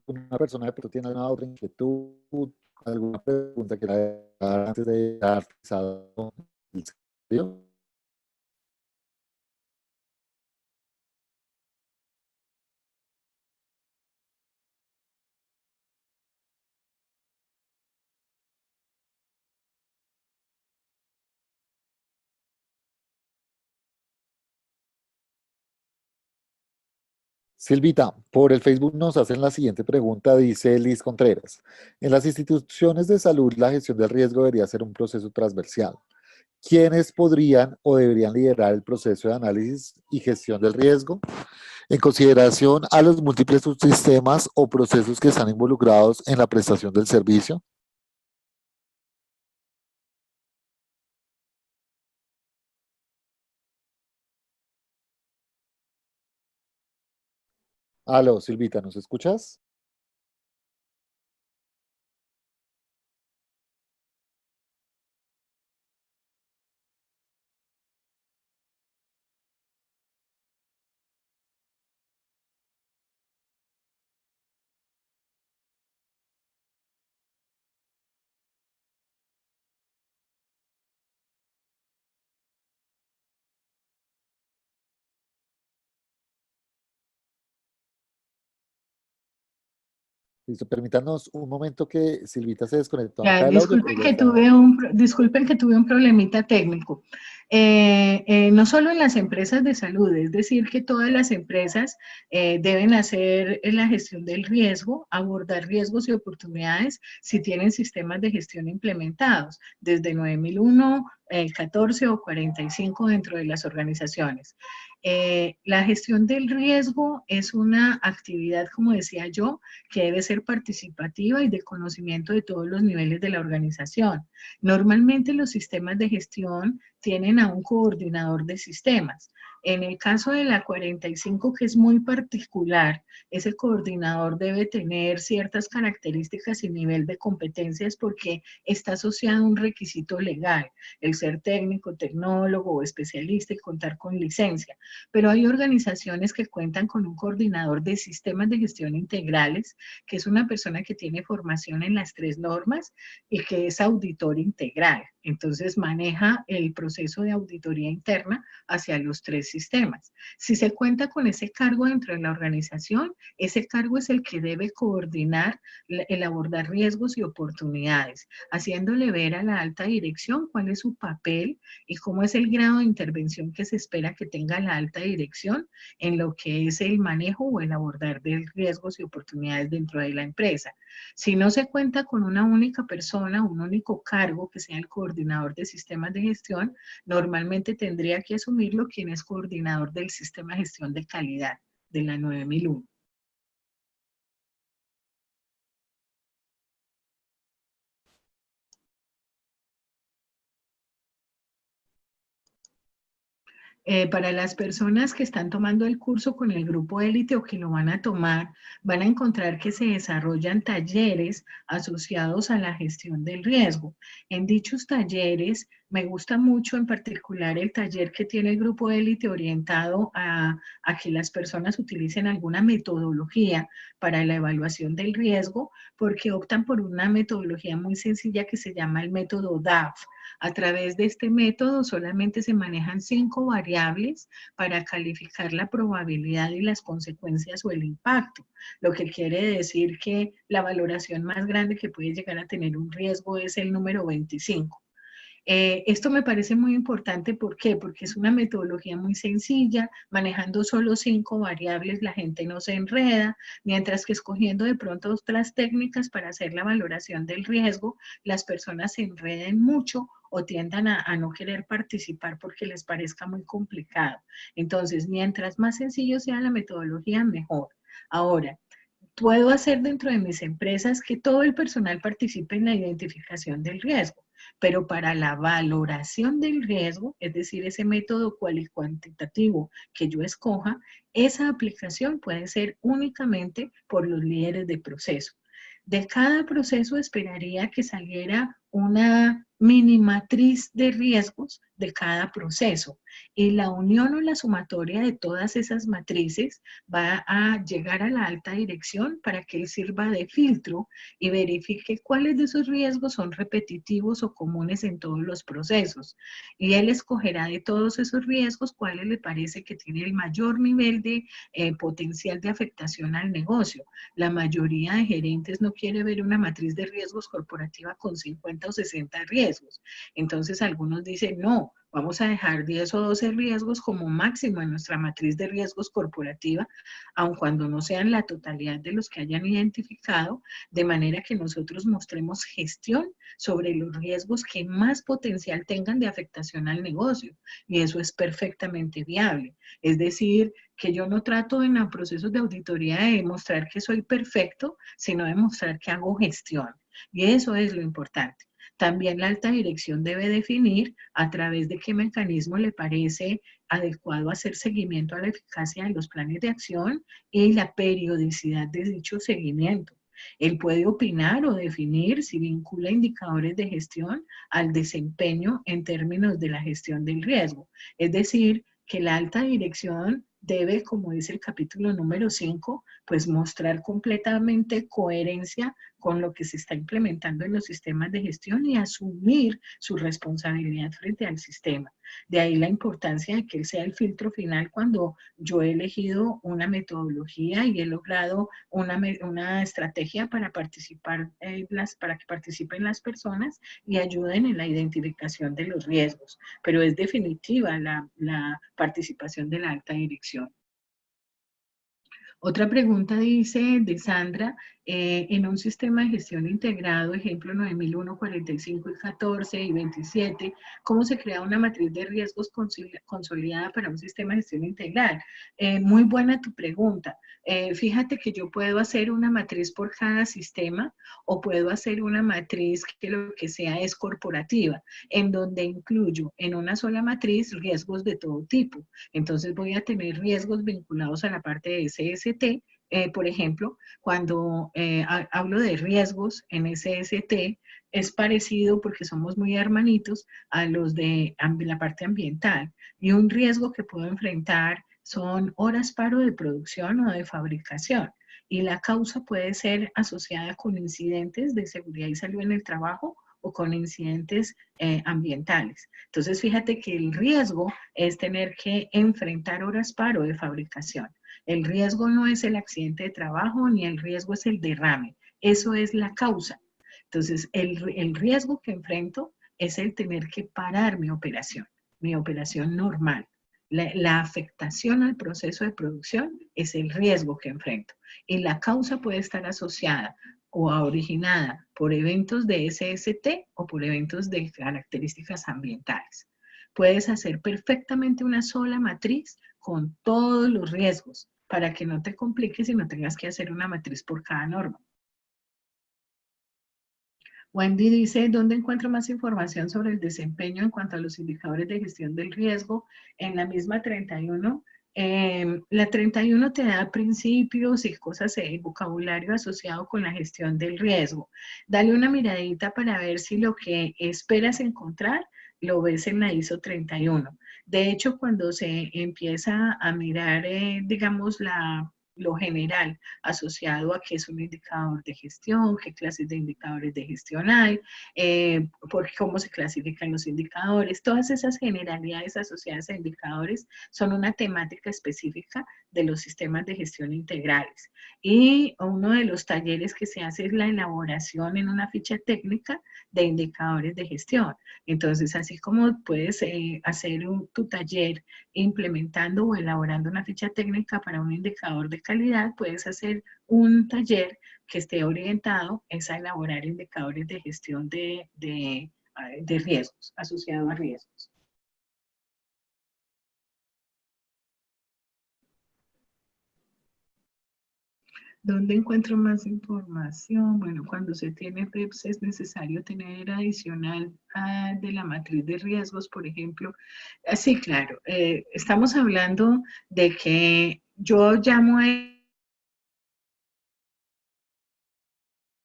Speaker 2: Una persona de pronto tiene alguna otra inquietud, alguna pregunta que dar antes de dar el seminario. Silvita, por el Facebook nos hacen la siguiente pregunta, dice Liz Contreras. En las instituciones de salud, la gestión del riesgo debería ser un proceso transversal. ¿Quiénes podrían o deberían liderar el proceso de análisis y gestión del riesgo? En consideración a los múltiples subsistemas o procesos que están involucrados en la prestación del servicio. Aló, Silvita, ¿nos escuchas? Listo, permítanos un momento que Silvita se desconectó
Speaker 1: Ya,
Speaker 2: acá del audio, pero
Speaker 1: disculpen
Speaker 2: ya
Speaker 1: que
Speaker 2: está.
Speaker 1: disculpen que tuve un problemita técnico. No solo en las empresas de salud, es decir, que todas las empresas deben hacer la gestión del riesgo, abordar riesgos y oportunidades si tienen sistemas de gestión implementados, desde 9001, 14 o 45 dentro de las organizaciones. La gestión del riesgo es una actividad, como decía yo, que debe ser participativa y de conocimiento de todos los niveles de la organización. Normalmente los sistemas de gestión tienen a un coordinador de sistemas. En el caso de la 45, que es muy particular, ese coordinador debe tener ciertas características y nivel de competencias porque está asociado a un requisito legal, el ser técnico, tecnólogo o especialista y contar con licencia. Pero hay organizaciones que cuentan con un coordinador de sistemas de gestión integrales, que es una persona que tiene formación en las tres normas y que es auditor integral. Entonces maneja el proceso de auditoría interna hacia los tres sistemas. Si se cuenta con ese cargo dentro de la organización, ese cargo es el que debe coordinar el abordar riesgos y oportunidades, haciéndole ver a la alta dirección cuál es su papel y cómo es el grado de intervención que se espera que tenga la alta dirección en lo que es el manejo o el abordar de riesgos y oportunidades dentro de la empresa. Si no se cuenta con una única persona, un único cargo que sea el coordinador de sistemas de gestión, normalmente tendría que asumirlo quien es coordinador del sistema de gestión de calidad de la 9001. Para las personas que están tomando el curso con el grupo élite o que lo van a tomar, van a encontrar que se desarrollan talleres asociados a la gestión del riesgo. En dichos talleres, me gusta mucho en particular el taller que tiene el grupo élite orientado a que las personas utilicen alguna metodología para la evaluación del riesgo, porque optan por una metodología muy sencilla que se llama el método DAF. A través de este método solamente se manejan 5 variables para calificar la probabilidad y las consecuencias o el impacto, lo que quiere decir que la valoración más grande que puede llegar a tener un riesgo es el número 25. Esto me parece muy importante, ¿por qué? Porque es una metodología muy sencilla, manejando solo 5 variables la gente no se enreda, mientras que escogiendo de pronto otras técnicas para hacer la valoración del riesgo, las personas se enreden mucho o tiendan a no querer participar porque les parezca muy complicado. Entonces, mientras más sencillo sea la metodología, mejor. Ahora, puedo hacer dentro de mis empresas que todo el personal participe en la identificación del riesgo, pero para la valoración del riesgo, es decir, ese método cuantitativo que yo escoja, esa aplicación puede ser únicamente por los líderes de proceso. De cada proceso esperaría que saliera una mini matriz de riesgos de cada proceso y la unión o la sumatoria de todas esas matrices va a llegar a la alta dirección para que él sirva de filtro y verifique cuáles de esos riesgos son repetitivos o comunes en todos los procesos. Y él escogerá de todos esos riesgos cuáles le parece que tiene el mayor nivel de potencial de afectación al negocio. La mayoría de gerentes no quiere ver una matriz de riesgos corporativa con 50 o 60 riesgos. Entonces algunos dicen, no, Vamos a dejar 10 o 12 riesgos como máximo en nuestra matriz de riesgos corporativa, aun cuando no sean la totalidad de los que hayan identificado, de manera que nosotros mostremos gestión sobre los riesgos que más potencial tengan de afectación al negocio. Y eso es perfectamente viable. Es decir, que yo no trato en los procesos de auditoría de demostrar que soy perfecto, sino de mostrar que hago gestión. Y eso es lo importante. También la alta dirección debe definir a través de qué mecanismo le parece adecuado hacer seguimiento a la eficacia de los planes de acción y la periodicidad de dicho seguimiento. Él puede opinar o definir si vincula indicadores de gestión al desempeño en términos de la gestión del riesgo. Es decir, que la alta dirección debe, como dice el capítulo número 5, pues mostrar completamente coherencia con lo que se está implementando en los sistemas de gestión y asumir su responsabilidad frente al sistema. De ahí la importancia de que él sea el filtro final cuando yo he elegido una metodología y he logrado una estrategia para participar, para que participen las personas y ayuden en la identificación de los riesgos. Pero es definitiva la participación de la alta dirección. Otra pregunta dice de Sandra, en un sistema de gestión integrado, ejemplo 9001, 45 y 14 y 27, ¿cómo se crea una matriz de riesgos consolidada para un sistema de gestión integral? Muy buena tu pregunta. Fíjate que yo puedo hacer una matriz por cada sistema o puedo hacer una matriz que lo que sea es corporativa, en donde incluyo en una sola matriz riesgos de todo tipo. Entonces voy a tener riesgos vinculados a la parte de SST. Por ejemplo, cuando hablo de riesgos en SST, es parecido porque somos muy hermanitos a los de la parte ambiental. Y un riesgo que puedo enfrentar son horas paro de producción o de fabricación. Y la causa puede ser asociada con incidentes de seguridad y salud en el trabajo o con incidentes ambientales. Entonces, fíjate que el riesgo es tener que enfrentar horas paro de fabricación. El riesgo no es el accidente de trabajo ni el riesgo es el derrame. Eso es la causa. Entonces, el riesgo que enfrento es el tener que parar mi operación normal. La afectación al proceso de producción es el riesgo que enfrento. Y la causa puede estar asociada o originada por eventos de SST o por eventos de características ambientales. Puedes hacer perfectamente una sola matriz con todos los riesgos para que no te compliques y no tengas que hacer una matriz por cada norma. Wendy dice, ¿dónde encuentro más información sobre el desempeño en cuanto a los indicadores de gestión del riesgo? En la misma 31. La 31 te da principios y cosas, vocabulario asociado con la gestión del riesgo. Dale una miradita para ver si lo que esperas encontrar lo ves en la ISO 31. De hecho, cuando se empieza a mirar, digamos, lo general asociado a qué es un indicador de gestión, qué clases de indicadores de gestión hay, por cómo se clasifican los indicadores. Todas esas generalidades asociadas a indicadores son una temática específica de los sistemas de gestión integrales. Y uno de los talleres que se hace es la elaboración en una ficha técnica de indicadores de gestión. Entonces, así como puedes hacer tu taller implementando o elaborando una ficha técnica para un indicador de calidad, puedes hacer un taller que esté orientado a elaborar indicadores de gestión de riesgos, asociados a riesgos. ¿Dónde encuentro más información? Bueno, cuando se tiene PEPS es necesario tener adicional de la matriz de riesgos, por ejemplo. Sí, claro. Estamos hablando de que yo llamo a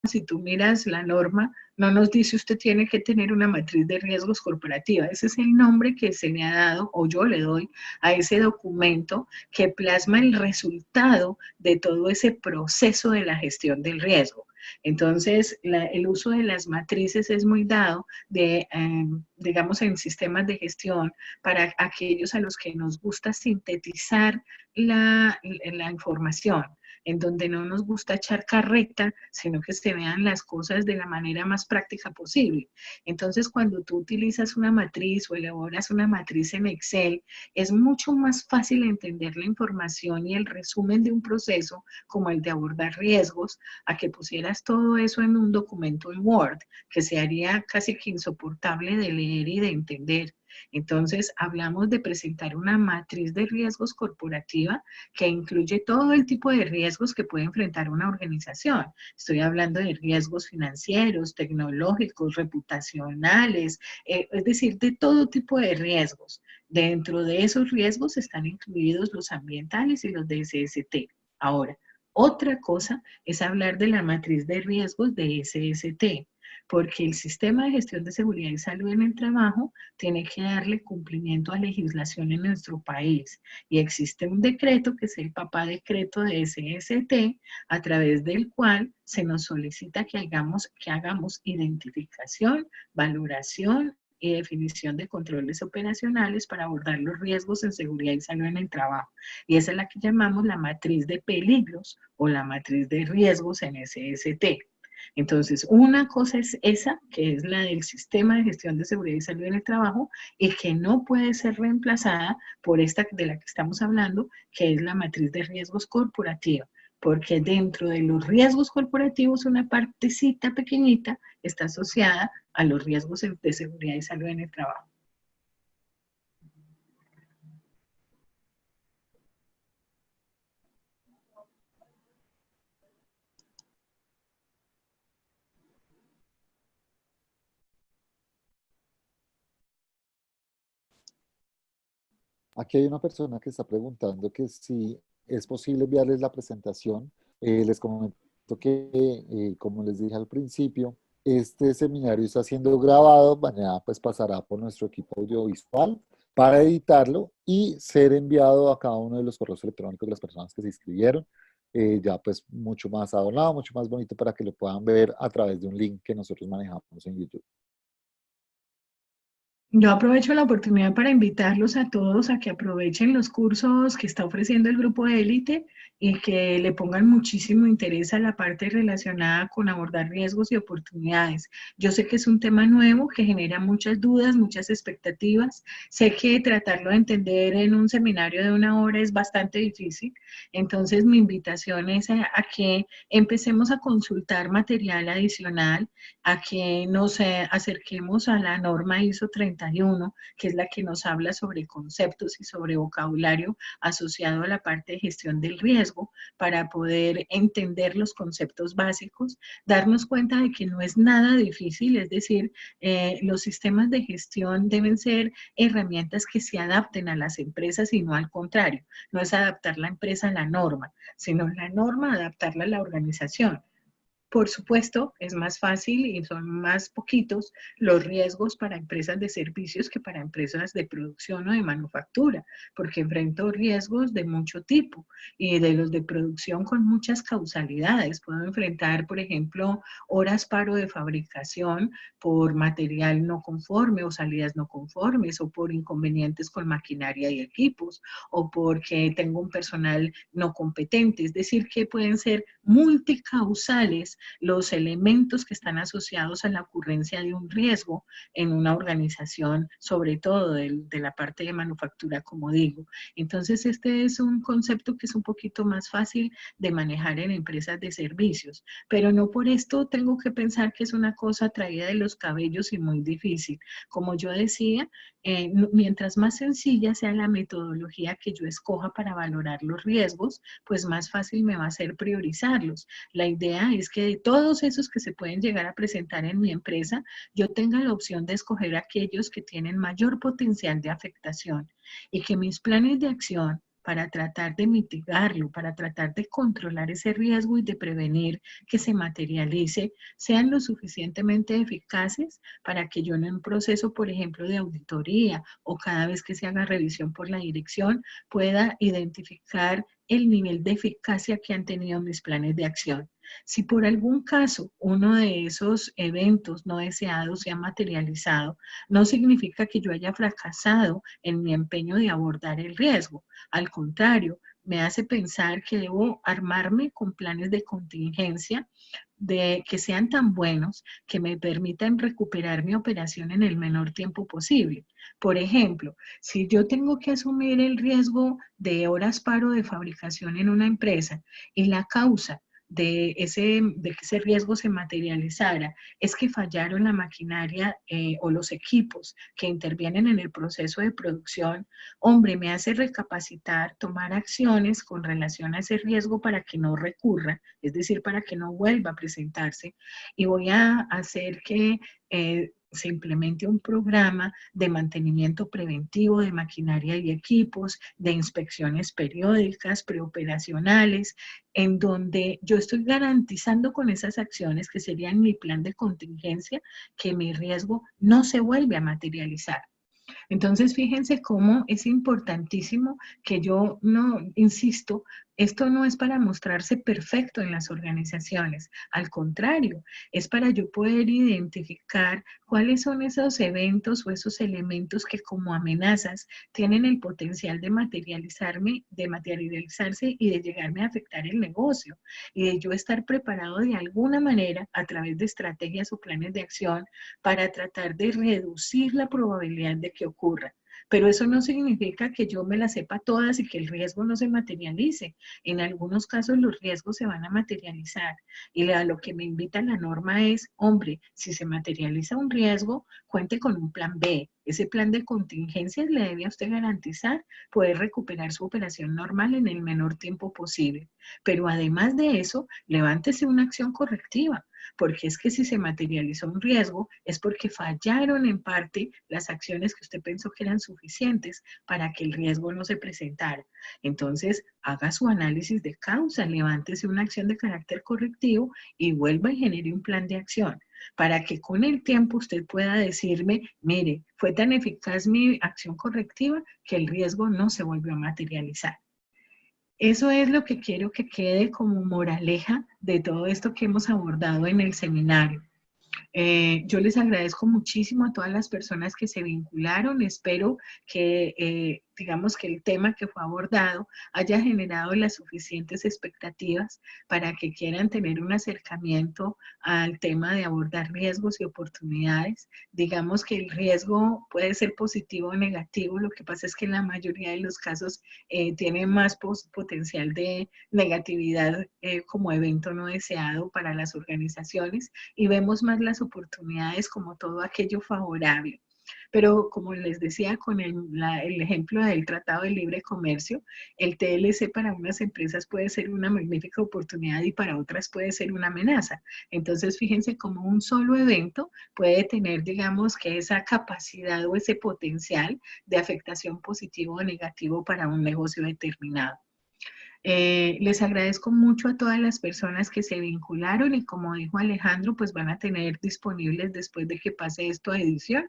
Speaker 1: si tú miras la norma, no nos dice usted tiene que tener una matriz de riesgos corporativa. Ese es el nombre que se le ha dado, o yo le doy, a ese documento que plasma el resultado de todo ese proceso de la gestión del riesgo. Entonces, el uso de las matrices es muy dado, digamos, en sistemas de gestión para aquellos a los que nos gusta sintetizar la información. en donde no nos gusta echar carreta, sino que se vean las cosas de la manera más práctica posible. Entonces, cuando tú utilizas una matriz o elaboras una matriz en Excel, es mucho más fácil entender la información y el resumen de un proceso como el de abordar riesgos, a que pusieras todo eso en un documento en Word, que se haría casi que insoportable de leer y de entender. Entonces, hablamos de presentar una matriz de riesgos corporativa que incluye todo el tipo de riesgos que puede enfrentar una organización. Estoy hablando de riesgos financieros, tecnológicos, reputacionales, es decir, de todo tipo de riesgos. Dentro de esos riesgos están incluidos los ambientales y los de SST. Ahora, otra cosa es hablar de la matriz de riesgos de SST, porque el sistema de gestión de seguridad y salud en el trabajo tiene que darle cumplimiento a legislación en nuestro país. Y existe un decreto, que es el papá decreto de SST, a través del cual se nos solicita que hagamos identificación, valoración y definición de controles operacionales para abordar los riesgos en seguridad y salud en el trabajo. Y esa es la que llamamos la matriz de peligros o la matriz de riesgos en SST. Entonces, una cosa es esa, que es la del sistema de gestión de seguridad y salud en el trabajo, y que no puede ser reemplazada por esta de la que estamos hablando, que es la matriz de riesgos corporativa, porque dentro de los riesgos corporativos una partecita pequeñita está asociada a los riesgos de seguridad y salud en el trabajo.
Speaker 2: Aquí hay una persona que está preguntando que si es posible enviarles la presentación. Les comento que, como les dije al principio, este seminario está siendo grabado, mañana pues pasará por nuestro equipo audiovisual para editarlo y ser enviado a cada uno de los correos electrónicos de las personas que se inscribieron. Ya pues mucho más adornado, mucho más bonito para que lo puedan ver a través de un link que nosotros manejamos en YouTube.
Speaker 1: Yo aprovecho la oportunidad para invitarlos a todos a que aprovechen los cursos que está ofreciendo el grupo de élite y que le pongan muchísimo interés a la parte relacionada con abordar riesgos y oportunidades. Yo sé que es un tema nuevo que genera muchas dudas, muchas expectativas. Sé que tratarlo de entender en un seminario de 1 hora es bastante difícil. Entonces, mi invitación es a que empecemos a consultar material adicional, a que nos acerquemos a la norma ISO 31, que es la que nos habla sobre conceptos y sobre vocabulario asociado a la parte de gestión del riesgo, para poder entender los conceptos básicos, darnos cuenta de que no es nada difícil, es decir, los sistemas de gestión deben ser herramientas que se adapten a las empresas y no al contrario. No es adaptar la empresa a la norma, sino la norma adaptarla a la organización. Por supuesto, es más fácil y son más poquitos los riesgos para empresas de servicios que para empresas de producción o de manufactura, porque enfrento riesgos de mucho tipo y de los de producción con muchas causalidades. Puedo enfrentar, por ejemplo, horas paro de fabricación por material no conforme o salidas no conformes, o por inconvenientes con maquinaria y equipos, o porque tengo un personal no competente. Es decir, que pueden ser multicausales los elementos que están asociados a la ocurrencia de un riesgo en una organización, sobre todo de la parte de manufactura, como digo. Entonces, este es un concepto que es un poquito más fácil de manejar en empresas de servicios, pero no por esto tengo que pensar que es una cosa traída de los cabellos y muy difícil. Como yo decía, mientras más sencilla sea la metodología que yo escoja para valorar los riesgos, pues más fácil me va a ser priorizarlos. La idea es que de todos esos que se pueden llegar a presentar en mi empresa, yo tenga la opción de escoger aquellos que tienen mayor potencial de afectación, y que mis planes de acción para tratar de mitigarlo, para tratar de controlar ese riesgo y de prevenir que se materialice, sean lo suficientemente eficaces para que yo en un proceso, por ejemplo, de auditoría o cada vez que se haga revisión por la dirección, pueda identificar el nivel de eficacia que han tenido mis planes de acción. Si por algún caso uno de esos eventos no deseados se ha materializado, no significa que yo haya fracasado en mi empeño de abordar el riesgo. Al contrario, me hace pensar que debo armarme con planes de contingencia de que sean tan buenos que me permitan recuperar mi operación en el menor tiempo posible. Por ejemplo, si yo tengo que asumir el riesgo de horas paro de fabricación en una empresa y la causa de que ese riesgo se materializara es que fallaron la maquinaria o los equipos que intervienen en el proceso de producción, hombre, me hace recapacitar, tomar acciones con relación a ese riesgo para que no recurra, es decir, para que no vuelva a presentarse, y voy a hacer que se implemente un programa de mantenimiento preventivo de maquinaria y equipos, de inspecciones periódicas, preoperacionales, en donde yo estoy garantizando con esas acciones, que serían mi plan de contingencia, que mi riesgo no se vuelve a materializar. Entonces, fíjense cómo es importantísimo que yo no, insisto, esto no es para mostrarse perfecto en las organizaciones, al contrario, es para yo poder identificar cuáles son esos eventos o esos elementos que como amenazas tienen el potencial de materializarse y de llegarme a afectar el negocio, y de yo estar preparado de alguna manera a través de estrategias o planes de acción para tratar de reducir la probabilidad de que ocurra. Pero eso no significa que yo me las sepa todas y que el riesgo no se materialice. En algunos casos los riesgos se van a materializar, y a lo que me invita la norma es, hombre, si se materializa un riesgo, cuente con un plan B. Ese plan de contingencias le debe a usted garantizar poder recuperar su operación normal en el menor tiempo posible. Pero además de eso, levántese una acción correctiva, porque es que si se materializó un riesgo es porque fallaron en parte las acciones que usted pensó que eran suficientes para que el riesgo no se presentara. Entonces, haga su análisis de causa, levántese una acción de carácter correctivo y vuelva y genere un plan de acción, para que con el tiempo usted pueda decirme, mire, fue tan eficaz mi acción correctiva que el riesgo no se volvió a materializar. Eso es lo que quiero que quede como moraleja de todo esto que hemos abordado en el seminario. Yo les agradezco muchísimo a todas las personas que se vincularon. Espero que, digamos, que el tema que fue abordado haya generado las suficientes expectativas para que quieran tener un acercamiento al tema de abordar riesgos y oportunidades. Digamos que el riesgo puede ser positivo o negativo, lo que pasa es que en la mayoría de los casos tiene más potencial de negatividad como evento no deseado para las organizaciones, y vemos más las oportunidades como todo aquello favorable. Pero como les decía con el ejemplo del Tratado de Libre Comercio, el TLC para unas empresas puede ser una magnífica oportunidad y para otras puede ser una amenaza. Entonces, fíjense cómo un solo evento puede tener, digamos, que esa capacidad o ese potencial de afectación positivo o negativo para un negocio determinado. Les agradezco mucho a todas las personas que se vincularon, y como dijo Alejandro, pues van a tener disponibles, después de que pase esto a edición,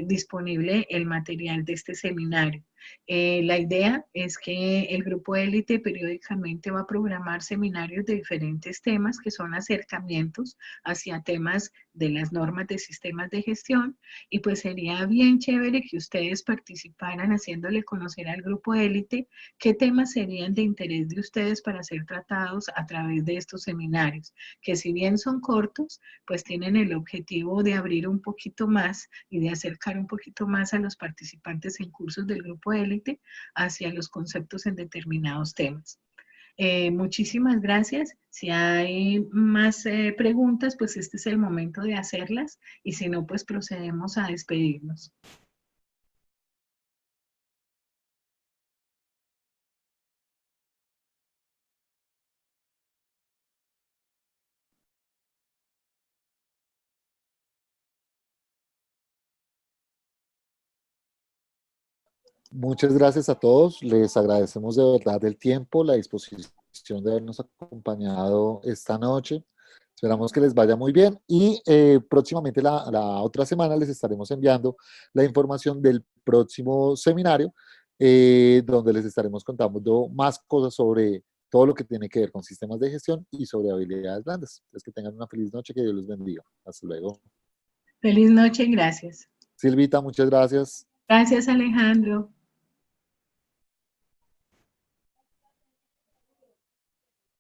Speaker 1: disponible el material de este seminario. La idea es que el grupo élite periódicamente va a programar seminarios de diferentes temas, que son acercamientos hacia temas de las normas de sistemas de gestión, y pues sería bien chévere que ustedes participaran haciéndole conocer al grupo élite qué temas serían de interés de ustedes para ser tratados a través de estos seminarios, que si bien son cortos, pues tienen el objetivo de abrir un poquito más y de acercar un poquito más a los participantes en cursos del grupo élite hacia los conceptos en determinados temas. Muchísimas gracias. Si hay más preguntas, pues este es el momento de hacerlas, y si no, pues procedemos a despedirnos.
Speaker 2: Muchas gracias a todos. Les agradecemos de verdad el tiempo, la disposición de habernos acompañado esta noche. Esperamos que les vaya muy bien, y próximamente la otra semana les estaremos enviando la información del próximo seminario, donde les estaremos contando más cosas sobre todo lo que tiene que ver con sistemas de gestión y sobre habilidades blandas. Entonces, que tengan una feliz noche, que Dios los bendiga. Hasta luego.
Speaker 1: Feliz noche y gracias.
Speaker 2: Silvita, muchas gracias.
Speaker 1: Gracias, Alejandro.